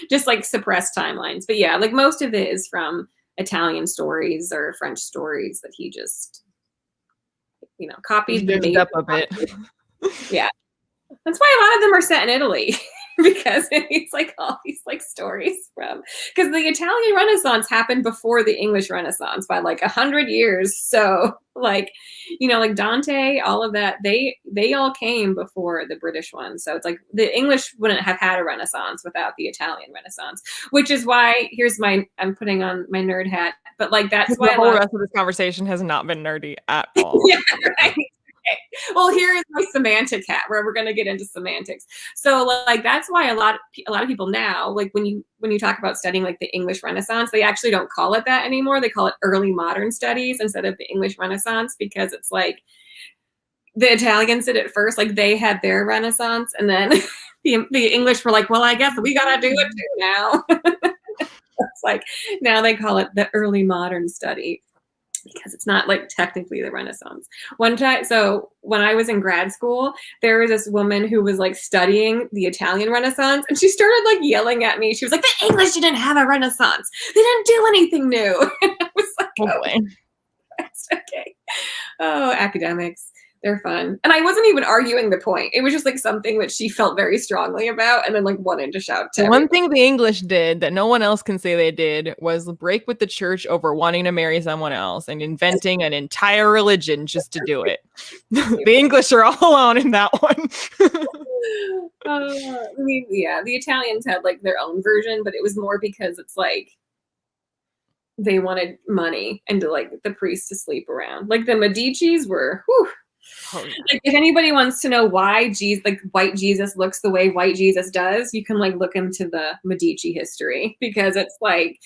just like suppressed timelines. But yeah, like most of it is from Italian stories or French stories that he just copied the zhuzhed major. up a bit. Yeah. That's why a lot of them are set in Italy because it's like all these like stories from because the Italian Renaissance happened before the English Renaissance by like 100 years. So like like Dante, all of that they all came before the British one. So it's like the English wouldn't have had a Renaissance without the Italian Renaissance, which is why I'm putting on my nerd hat, but like that's why The whole rest of this conversation has not been nerdy at all. yeah, right. Okay. Well, here is my semantic hat where we're going to get into semantics. So like that's why a lot of people now like when you talk about studying like the English Renaissance, they actually don't call it that anymore. They call it early modern studies instead of the English Renaissance because it's like the Italians did it first, like they had their Renaissance and then the English were like, well, I guess we got to do it too now. It's like now they call it the early modern study. Because it's not like technically the Renaissance. One time, so when I was in grad school, there was this woman who was like studying the Italian Renaissance and she started like yelling at me. She was like, the English didn't have a Renaissance. They didn't do anything new. And I was like, Oh, that's okay. Oh, academics. They're fun. And I wasn't even arguing the point. It was just like something that she felt very strongly about and then like wanted to shout to one thing the English did that no one else can say they did was break with the church over wanting to marry someone else and inventing an entire religion just to do it. The English are all alone in that one. I mean, yeah, the Italians had like their own version, but it was more because it's like they wanted money and to like the priests to sleep around. Like the Medicis were, whew. Oh, yeah. Like if anybody wants to know why white Jesus looks the way white Jesus does, you can like look into the Medici history because it's like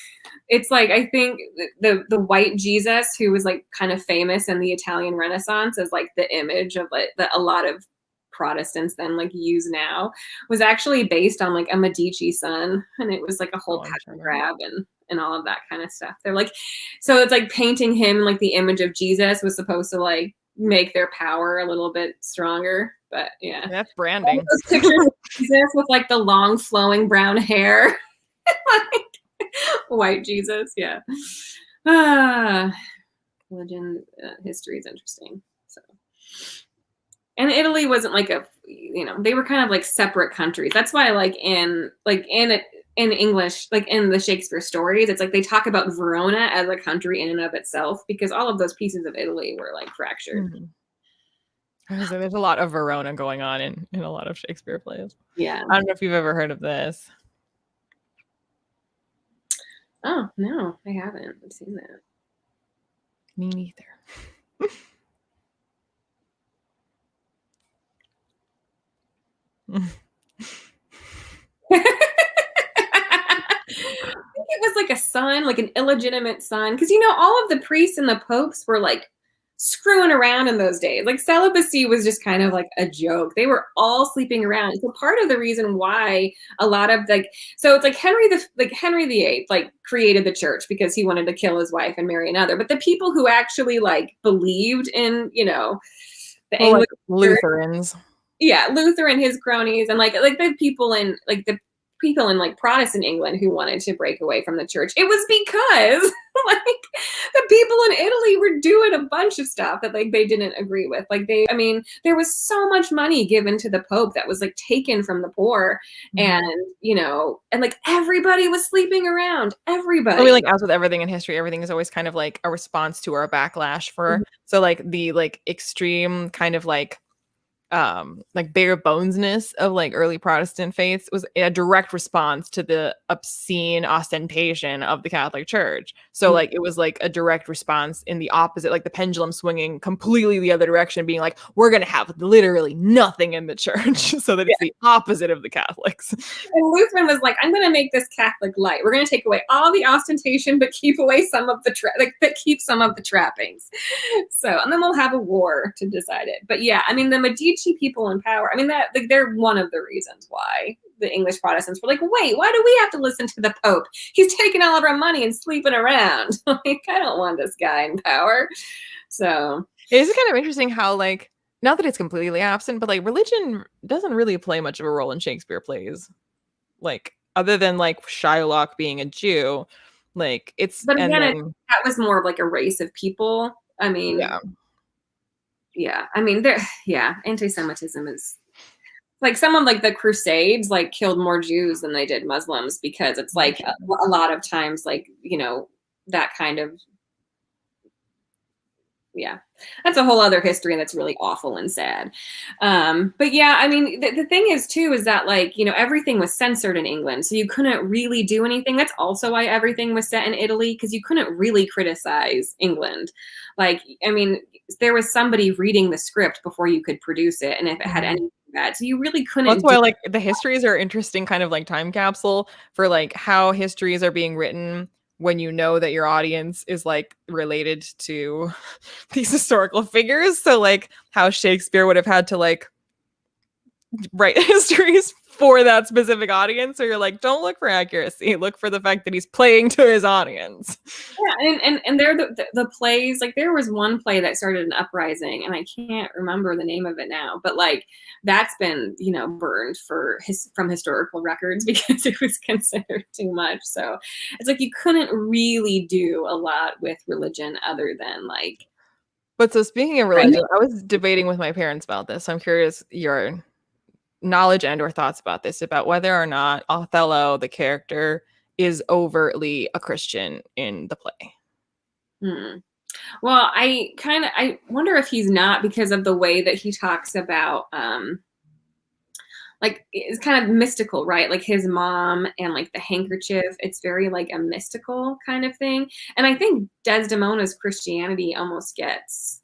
I think the white Jesus who was like kind of famous in the Italian Renaissance as like the image of like that a lot of Protestants then like use now was actually based on like a Medici son, and it was like a whole pattern grab and all of that kind of stuff. They're like, so it's like painting him like the image of Jesus was supposed to like make their power a little bit stronger. But yeah, that's branding. Those pictures of Jesus with like the long flowing brown hair, like white Jesus. Yeah. Religion history is interesting. So, and Italy wasn't like they were kind of like separate countries. That's why like in English, like in the Shakespeare stories, it's like they talk about Verona as a country in and of itself because all of those pieces of Italy were like fractured. Mm-hmm. So there's a lot of Verona going on in a lot of Shakespeare plays. Yeah. I don't know if you've ever heard of this. Oh, no, I haven't. I've seen that. Me neither. It was like a son, like an illegitimate son. Because, you know, all of the priests and the popes were like screwing around in those days. Like celibacy was just kind of like a joke. They were all sleeping around. So part of the reason why a lot of like, so it's like Henry VIII like created the church because he wanted to kill his wife and marry another. But the people who actually like believed in, you know, the Well, like Anglican church, Lutherans. yeah, Luther and his cronies, and like the people in like Protestant England who wanted to break away from the church. It was because like the people in Italy were doing a bunch of stuff that like they didn't agree with. Like I mean, there was so much money given to the Pope that was like taken from the poor, and you know, and like everybody was sleeping around. Everybody. I mean, like as with everything in history, everything is always kind of like a response to or a backlash for. So like the like extreme kind of like bare bonesness of like early Protestant faiths was a direct response to the obscene ostentation of the Catholic Church. So like it was like a direct response in the opposite, like the pendulum swinging completely the other direction, being like, we're gonna have literally nothing in the church, so that it's the opposite of the Catholics. And Lutheran was like, I'm gonna make this Catholic light. We're gonna take away all the ostentation, but keep away some of the keep some of the trappings. So, and then we'll have a war to decide it. But yeah, I mean, the Medici people in power, I mean, that like, they're one of the reasons why the English Protestants were like, wait, why do we have to listen to the Pope? He's taking all of our money and sleeping around. Like, I don't want this guy in power. So it is kind of interesting how like, not that it's completely absent, but like religion doesn't really play much of a role in Shakespeare plays, like other than like Shylock being a Jew. Like it's, but again, that was more of like a race of people. I mean, yeah, I mean, anti-Semitism is like some of like the Crusades like killed more Jews than they did Muslims, because it's like a lot of times like, you know, that kind of, yeah, that's a whole other history, and that's really awful and sad. But yeah, I mean, the thing is too, is that like, you know, everything was censored in England, so you couldn't really do anything. That's also why everything was set in Italy, because you couldn't really criticize England. Like, I mean, there was somebody reading the script before you could produce it, and if it had anything bad, so you really couldn't. That's why like the histories are interesting, kind of like time capsule for like how histories are being written when you know that your audience is like related to these historical figures. So like how Shakespeare would have had to like write histories for that specific audience. So you're like, don't look for accuracy, look for the fact that he's playing to his audience. Yeah, and they're the plays, like there was one play that started an uprising, and I can't remember the name of it now, but like that's been, you know, burned from historical records because it was considered too much. So it's like you couldn't really do a lot with religion other than like. But so speaking of religion, I was debating with my parents about this. So I'm curious your knowledge and or thoughts about this, about whether or not Othello, the character, is overtly a Christian in the play. Well, I wonder if he's not, because of the way that he talks about like it's kind of mystical, right? Like his mom and like the handkerchief, it's very like a mystical kind of thing. And I think Desdemona's Christianity almost gets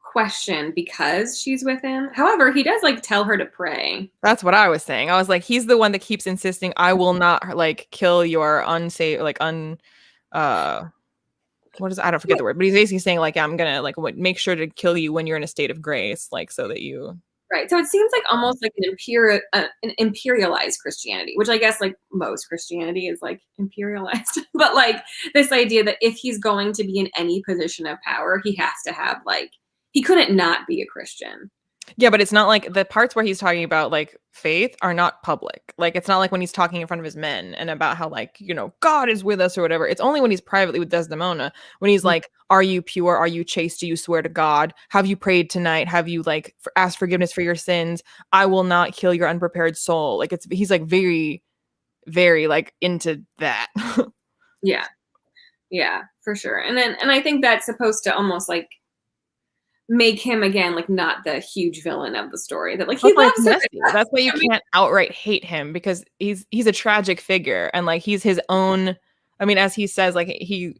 questioned because she's with him. However, he does like tell her to pray. That's what I was saying. I was like, he's the one that keeps insisting, I will not like kill your unsafe, like what is, I don't forget the word, but he's basically saying like, I'm gonna like make sure to kill you when you're in a state of grace, like so that you. Right. So it seems like almost like an imperialized Christianity, which I guess like most Christianity is like imperialized. But like this idea that if he's going to be in any position of power, he has to have like, he couldn't not be a Christian. Yeah, but it's not like the parts where he's talking about like faith are not public. Like it's not like when he's talking in front of his men and about how like, you know, God is with us or whatever. It's only when he's privately with Desdemona, when he's like, are you pure? Are you chaste? Do you swear to God? Have you prayed tonight? Have you like asked forgiveness for your sins? I will not kill your unprepared soul. Like he's like very, very like into that. Yeah. Yeah, for sure. And I think that's supposed to almost like make him again like not the huge villain of the story, that like he loves it. That's why you can't outright hate him, because he's a tragic figure, and like he's his own, I mean, as he says, like he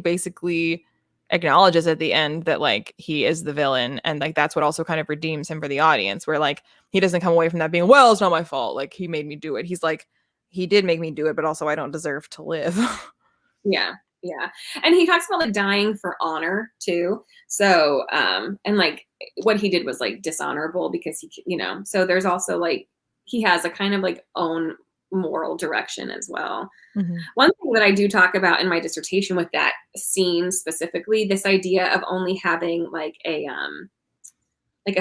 basically acknowledges at the end that like he is the villain, and like that's what also kind of redeems him for the audience, where like he doesn't come away from that being, well, it's not my fault, like he made me do it. He's like, he did make me do it, but also I don't deserve to live. Yeah. Yeah. And he talks about like dying for honor too. So, and like what he did was like dishonorable because he, you know, so there's also like, he has a kind of like own moral direction as well. Mm-hmm. One thing that I do talk about in my dissertation with that scene specifically, this idea of only having like a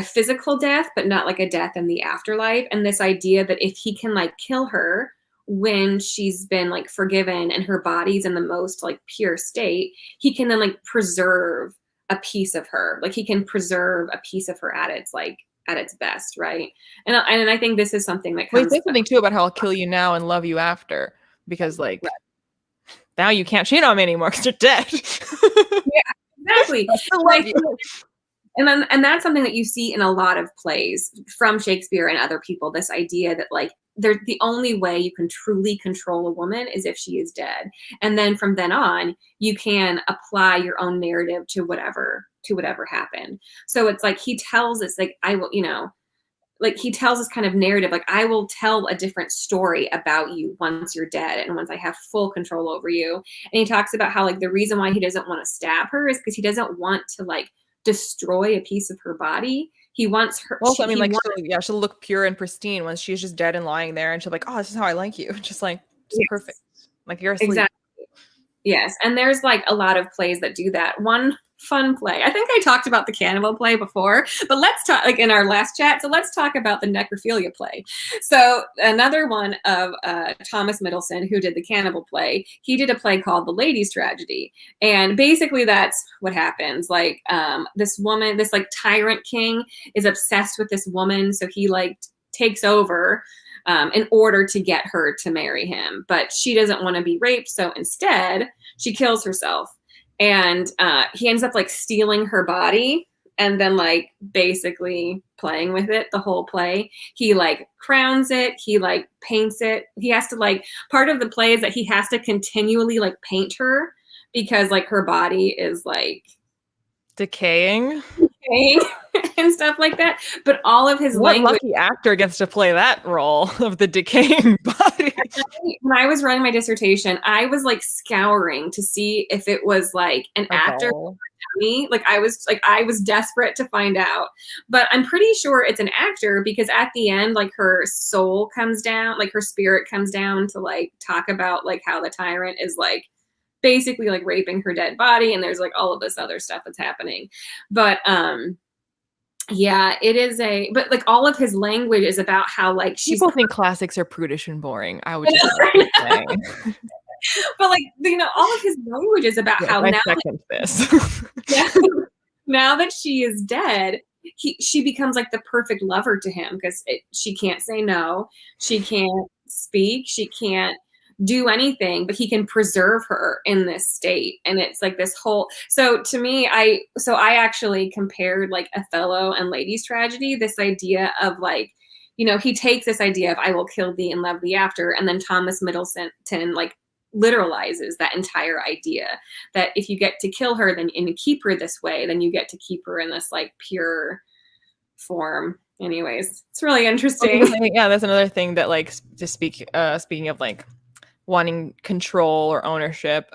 physical death, but not like a death in the afterlife. And this idea that if he can like kill her when she's been like forgiven and her body's in the most like pure state, he can then like preserve a piece of her. Like he can preserve a piece of her at its best, right? And I think this is something that comes. Well, he says something too about how I'll kill you now and love you after, because like now you can't cheat on me anymore because you're dead. Yeah, exactly. I still love you. And that's something that you see in a lot of plays from Shakespeare and other people, this idea that like the only way you can truly control a woman is if she is dead. And then from then on, you can apply your own narrative to whatever happened. So it's like he tells us like, I will, you know, like he tells this kind of narrative, like I will tell a different story about you once you're dead and once I have full control over you. And he talks about how like the reason why he doesn't want to stab her is because he doesn't want to like destroy a piece of her body. He wants her. Well, I mean, like, she'll look pure and pristine when she's just dead and lying there, and she'll be like, oh, this is how I like you. Just like, just perfect. Like you're asleep. Exactly. Yes. And there's like a lot of plays that do that. One fun play, I think I talked about the cannibal play before, but let's talk like in our last chat. So let's talk about the necrophilia play. So another one of Thomas Middleton, who did the cannibal play, he did a play called The Lady's Tragedy. And basically that's what happens. Like this woman, this like tyrant king is obsessed with this woman. So he like takes over in order to get her to marry him. But she doesn't want to be raped. So instead, she kills herself. And he ends up like stealing her body and then like basically playing with it the whole play. He like crowns it. He like paints it. He has to like, part of the play is that he has to continually like paint her because like her body is like decaying and stuff like that. But all of his language. Lucky actor gets to play that role of the decaying body. When I was writing my dissertation, I was like scouring to see if it was like an actor. Me, like I was desperate to find out, but I'm pretty sure it's an actor because at the end, like her soul comes down, like her spirit comes down to like talk about like how the tyrant is like basically like raping her dead body, and there's like all of this other stuff that's happening. But yeah, it is but like all of his language is about how like people think classics are prudish and boring. I would just like say. But like, you know, all of his language is about how now now that she is dead, she becomes like the perfect lover to him because she can't say no, she can't speak, she can't do anything, but he can preserve her in this state. And it's like this whole, so to me, I actually compared like Othello and Lady's Tragedy, this idea of like, you know, he takes this idea of I will kill thee and love thee after, and then Thomas Middleton like literalizes that entire idea that if you get to kill her and keep her this way, then you get to keep her in this like pure form. Anyways, it's really interesting. Yeah, that's another thing that like to speaking of like wanting control or ownership,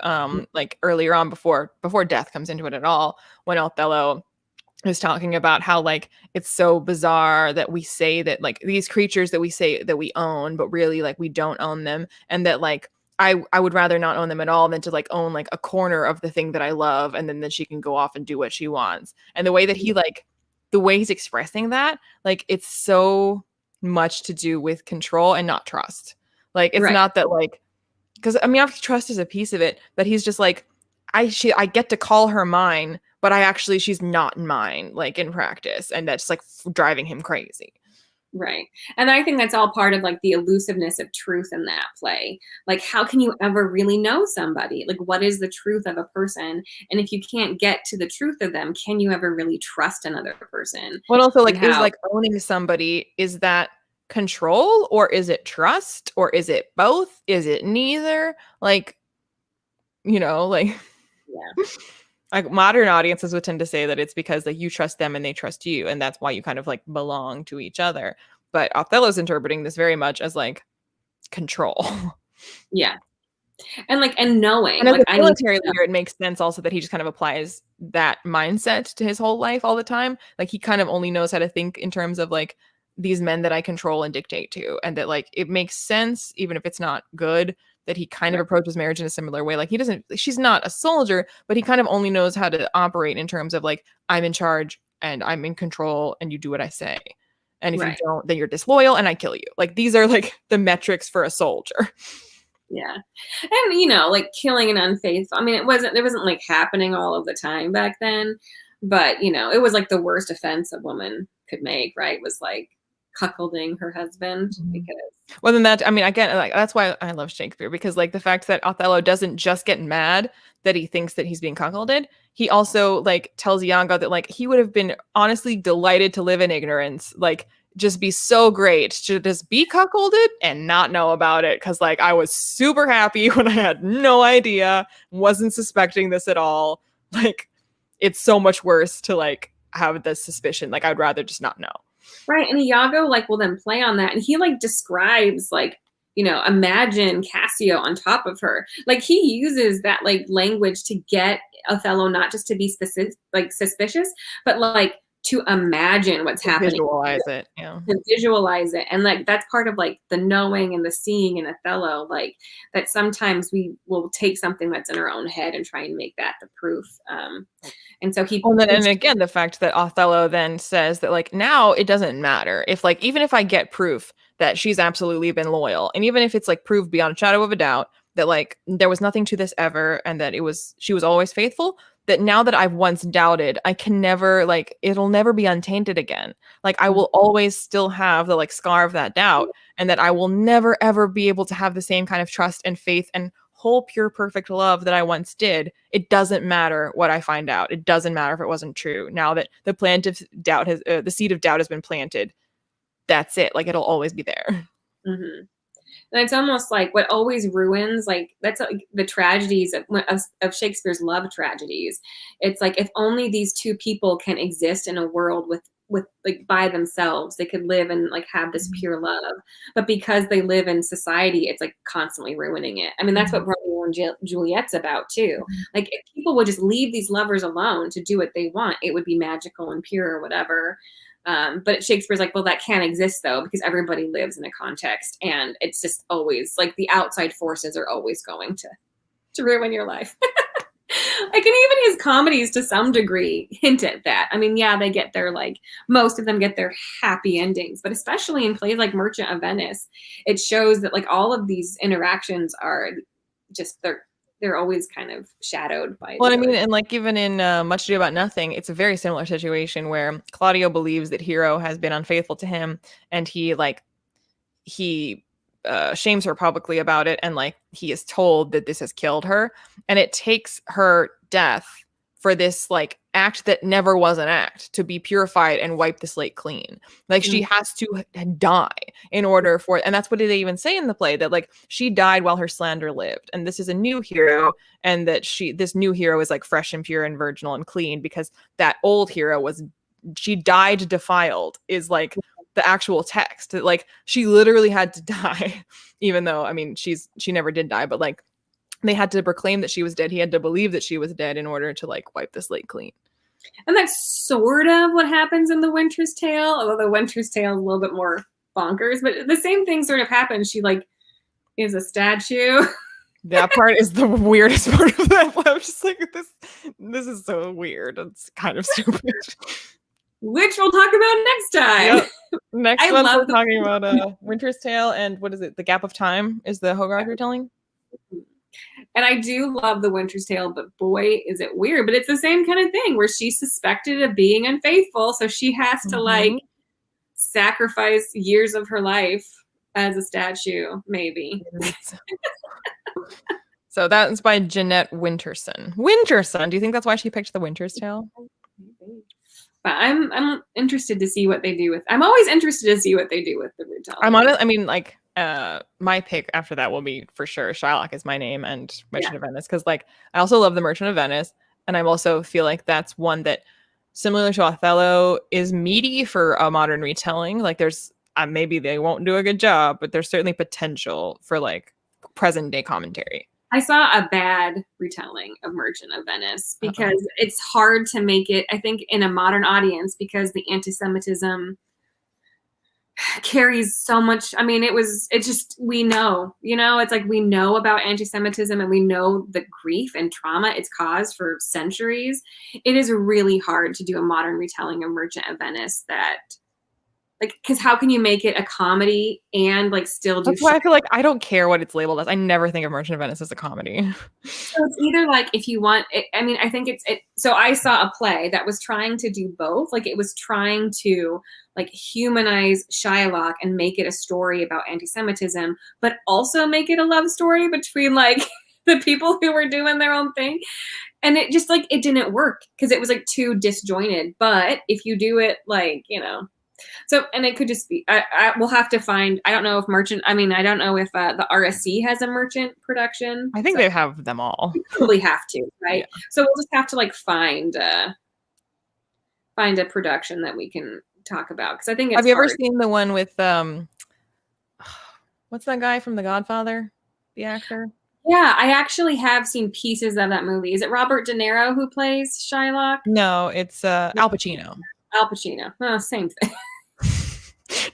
like earlier on before death comes into it at all, when Othello was talking about how like it's so bizarre that we say that like these creatures that we say that we own, but really like we don't own them, and that like I would rather not own them at all than to like own like a corner of the thing that I love, and then she can go off and do what she wants. And the way that the way he's expressing that, like it's so much to do with control and not trust. Like it's not that like, because I mean obviously trust is a piece of it, but he's just like I get to call her mine, but she's not mine like in practice, and that's like driving him crazy. Right. And I think that's all part of like the elusiveness of truth in that play. Like, how can you ever really know somebody? Like, what is the truth of a person? And if you can't get to the truth of them, can you ever really trust another person? Well, also like is like owning somebody, is that control or is it trust or is it both? Is it neither? Like, you know, like yeah. Like modern audiences would tend to say that it's because like you trust them and they trust you, and that's why you kind of like belong to each other. But Othello's interpreting this very much as like control. Yeah. And knowing, And as like, a I need to military know. leader, it makes sense also that he just kind of applies that mindset to his whole life all the time. Like he kind of only knows how to think in terms of like these men that I control and dictate to. And that like it makes sense, even if it's not good, that he kind of Right. approaches marriage in a similar way. Like he doesn't, she's not a soldier, but he kind of only knows how to operate in terms of like, I'm in charge and I'm in control and you do what I say. And if you Right. don't, then you're disloyal and I kill you. Like these are like the metrics for a soldier. Yeah. And like killing an unfaithful. I mean, it wasn't like happening all of the time back then, but it was like the worst offense a woman could make, right? Was like cuckolding her husband Mhm. because Well, then that I mean, again, like that's why I love Shakespeare because like the fact that Othello doesn't just get mad that he thinks that he's being cuckolded, he also like tells Iago that like he would have been honestly delighted to live in ignorance, like just be so great to just be cuckolded and not know about it because like I was super happy when I had no idea, wasn't suspecting this at all. Like it's so much worse to like have this suspicion. Like I'd rather just not know. right. And Iago like will then play on that, and he like describes like imagine Cassio on top of her. Like he uses that like language to get Othello not just to be specific, like suspicious, but like to imagine what's happening, Visualize it. Yeah. to visualize it. And like that's part of like the knowing and the seeing in Othello, like that sometimes we will take something that's in our own head and try and make that the proof. And so he Well, then, and again, the fact that Othello then says that, like, now it doesn't matter if, like, even if I get proof that she's absolutely been loyal, and even if it's like proved beyond a shadow of a doubt that, like, there was nothing to this ever, and that she was always faithful, that now that I've once doubted, I can never, like, it'll never be untainted again. Like, I will always still have the, like, scar of that doubt, and that I will never, ever be able to have the same kind of trust and faith and whole pure perfect love that I once did. It doesn't matter what I find out. It doesn't matter if it wasn't true. Now that the plant of doubt has the seed of doubt has been planted, that's it. Like it'll always be there. Mm-hmm. And it's almost like what always ruins, like that's like the tragedies of Shakespeare's love tragedies. It's like if only these two people can exist in a world with like by themselves, they could live and like have this pure love. But because they live in society, it's like constantly ruining it. I mean, that's what Romeo and Juliet's about too. Like if people would just leave these lovers alone to do what they want, it would be magical and pure or whatever. But Shakespeare's like, well, that can't exist though, because everybody lives in a context, and it's just always like the outside forces are always going to ruin your life. Like, and even his comedies to some degree hint at that. I mean, yeah, they get their like most of them get their happy endings, but especially in plays like Merchant of Venice, it shows that like all of these interactions are just they're always kind of shadowed by Well, the I mean, other. and like even in Much Ado About Nothing, it's a very similar situation where Claudio believes that Hero has been unfaithful to him, and he shames her publicly about it, and like he is told that this has killed her, and it takes her death for this like act that never was an act to be purified and wipe the slate clean. Like she has to die in order for, and that's what they even say in the play, that like she died while her slander lived, and this is a new hero, and that this new hero is like fresh and pure and virginal and clean because that old hero she died defiled, is like the actual text. Like she literally had to die, even though I mean she never did die, but like they had to proclaim that she was dead. He had to believe that she was dead in order to like wipe the slate clean. And that's sort of what happens in The Winter's Tale, although The Winter's Tale is a little bit more bonkers, but the same thing sort of happens. She like is a statue. That part is the weirdest part of that. I'm just like, this is so weird. It's kind of stupid. Which we'll talk about next time. Yep. Next one we're talking about Winter's Tale, and what is it? The Gap of Time is the Hogarth retelling. And I do love The Winter's Tale, but boy, is it weird. But it's the same kind of thing where she's suspected of being unfaithful, so she has to like sacrifice years of her life as a statue, maybe. So that's by Jeanette Winterson. Winterson. Do you think that's why she picked The Winter's Tale? But I'm interested to see what they do with. I'm always interested to see what they do with the retelling. I mean, like, my pick after that will be for sure Shylock is my name and Merchant of Venice, because like I also love the Merchant of Venice. And I also feel like that's one that, similar to Othello, is meaty for a modern retelling. Like there's maybe they won't do a good job, but there's certainly potential for like present day commentary. I saw a bad retelling of Merchant of Venice because it's hard to make it, I think, in a modern audience because the anti-Semitism carries so much. I mean, it's just, we know, it's like we know about anti-Semitism and we know the grief and trauma it's caused for centuries. It is really hard to do a modern retelling of Merchant of Venice that, like, because how can you make it a comedy and like still do? That's why I feel like I don't care what it's labeled as. I never think of Merchant of Venice as a comedy. So it's either like if you want it, I mean, I think so I saw a play that was trying to do both. Like it was trying to like humanize Shylock and make it a story about anti-Semitism, but also make it a love story between like the people who were doing their own thing. And it just like, it didn't work because it was like too disjointed. But if you do it like, so, and it could just be, we'll have to find, I don't know if I don't know if the RSC has a Merchant production. I think they have them all. We probably have to, right? Yeah. So we'll just have to like find a production that we can talk about. Cause I think have you ever seen the one with, what's that guy from The Godfather? The actor? Yeah, I actually have seen pieces of that movie. Is it Robert De Niro who plays Shylock? No, it's Al Pacino. Al Pacino. Oh, same thing.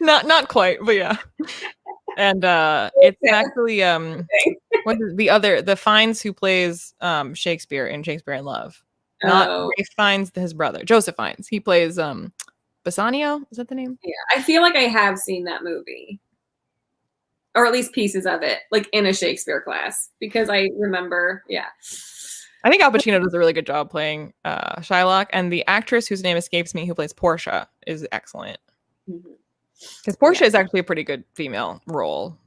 not quite, but yeah. And it's actually the Fiennes who plays Shakespeare in Shakespeare in Love. Not Ralph Fiennes, his brother, Joseph Fiennes. He plays Bassanio. Is that the name? Yeah, I feel like I have seen that movie, or at least pieces of it, like in a Shakespeare class, because I remember. Yeah. I think Al Pacino does a really good job playing Shylock, and the actress whose name escapes me, who plays Portia, is excellent. Because Portia is actually a pretty good female role,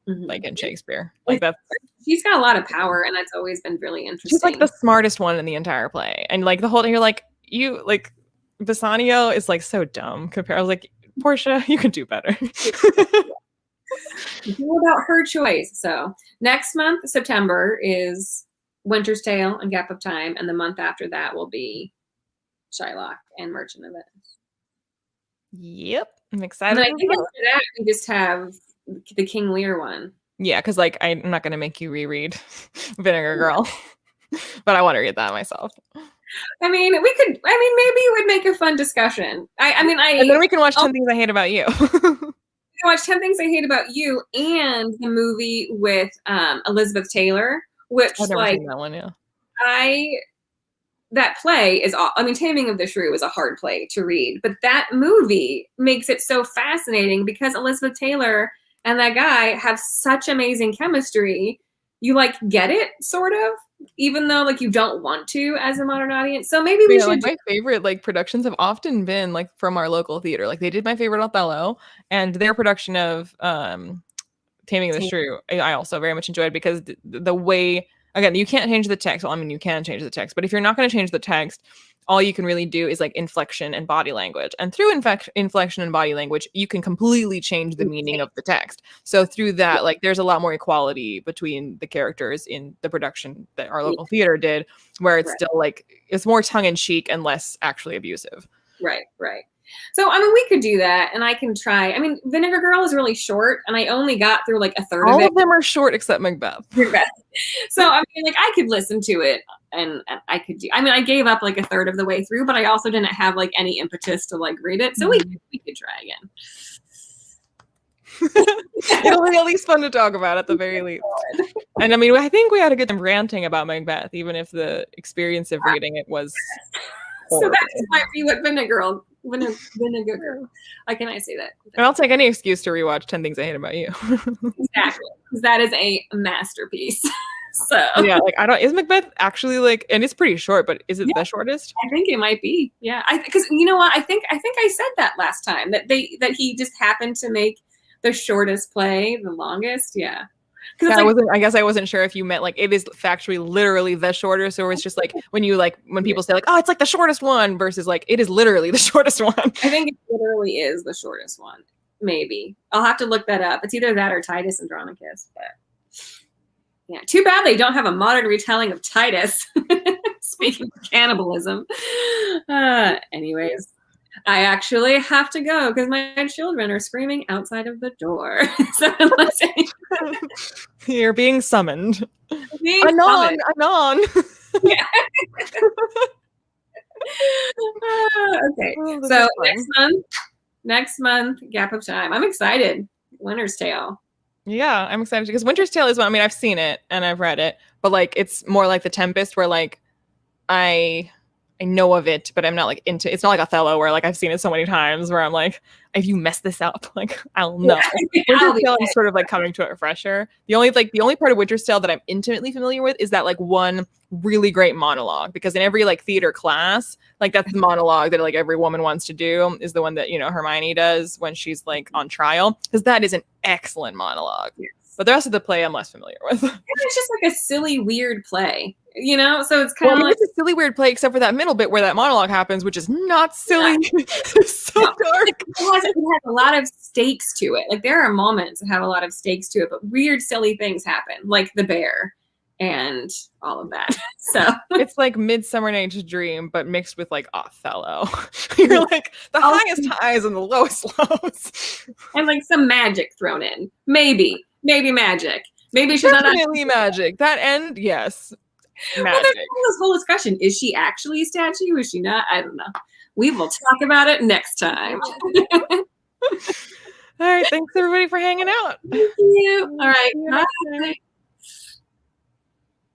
like in Shakespeare. Like she's got a lot of power, and that's always been really interesting. She's like the smartest one in the entire play, and like the whole thing, you're like, Bassanio is like so dumb compared. I was like, Portia, you can do better. It's all about her choice. So next month, September, is Winter's Tale and Gap of Time, and the month after that will be Shylock and Merchant of Venice. Yep, I'm excited. And I think after that we just have the King Lear one. Yeah, because like I'm not gonna make you reread Vinegar Girl, but I want to read that myself. I mean, maybe it would make a fun discussion. And then we can watch 10 Things I Hate About You. We can watch 10 Things I Hate About You and the movie with Elizabeth Taylor, which I've never seen that one. Yeah, that play is, Taming of the Shrew is a hard play to read, but that movie makes it so fascinating because Elizabeth Taylor and that guy have such amazing chemistry. You like get it sort of, even though like you don't want to as a modern audience. So maybe we should. Like, my favorite like productions have often been like from our local theater. Like they did my favorite Othello, and their production of Taming of the Shrew I also very much enjoyed because the way. Again, you can't change the text. Well, I mean, you can change the text, but if you're not going to change the text, all you can really do is like inflection and body language. And through inflection and body language, you can completely change the meaning of the text. So through that, like there's a lot more equality between the characters in the production that our local theater did, where it's still like, it's more tongue in cheek and less actually abusive. Right. So, we could do that, and I can try. Vinegar Girl is really short, and I only got through like a third of it. All of them are short except Macbeth. So, I could listen to it, and I could do. I gave up like a third of the way through, but I also didn't have like any impetus to like read it. So we could try again. It'll be at least fun to talk about at the very least. And I think we had a good time ranting about Macbeth, even if the experience of reading it was horrible. So that might be what Vinegar Girl. How can I say that? And I'll take any excuse to rewatch 10 Things I Hate About You. Exactly. Because that is a masterpiece. So yeah, like is Macbeth actually like, and it's pretty short, but is it the shortest? I think it might be. Yeah. Because you know what? I think I said that last time that he just happened to make the shortest play the longest. Yeah. Yeah, I guess I wasn't sure if you meant like it is factually literally the shortest, or it's just like when people say like, oh, it's like the shortest one versus like it is literally the shortest one. I think it literally is the shortest one. Maybe I'll have to look that up. It's either that or Titus Andronicus. But yeah, too bad they don't have a modern retelling of Titus. Speaking of cannibalism. Anyways, I actually have to go because my children are screaming outside of the door. So unless You're being summoned. being Anon, summoned. anon. Yeah. Okay. Oh, this So is fun. next month, Gap of Time. I'm excited. Winter's Tale. Yeah, I'm excited because Winter's Tale is one. I mean, I've seen it and I've read it, but like it's more like The Tempest, where like I know of it, but I'm not like into. It's not like Othello, where like I've seen it so many times, where I'm like, if you mess this up, like I'll know. Winter's Tale, I'm sort of like coming to it fresher. The only part of Winter's Tale that I'm intimately familiar with is that like one really great monologue, because in every like theater class, like that's the monologue that like every woman wants to do, is the one that, you know, Hermione does when she's like on trial, because that is an excellent monologue. Yes. But the rest of the play I'm less familiar with. It's just like a silly, weird play, you know? So it's kind of like... it's a silly, weird play, except for that middle bit where that monologue happens, which is not silly. Yeah. It's so dark. It has a lot of stakes to it. Like there are moments that have a lot of stakes to it, but weird, silly things happen, like the bear and all of that. So it's like Midsummer Night's Dream, but mixed with like Othello. You're like the highest highs and the lowest lows. And like some magic thrown in. Maybe magic. Maybe she's definitely not magic. That end, yes. Magic. Well, there's this whole discussion. Is she actually a statue? Is she not? I don't know. We will talk about it next time. All right. Thanks everybody for hanging out. Thank you. All right. Bye.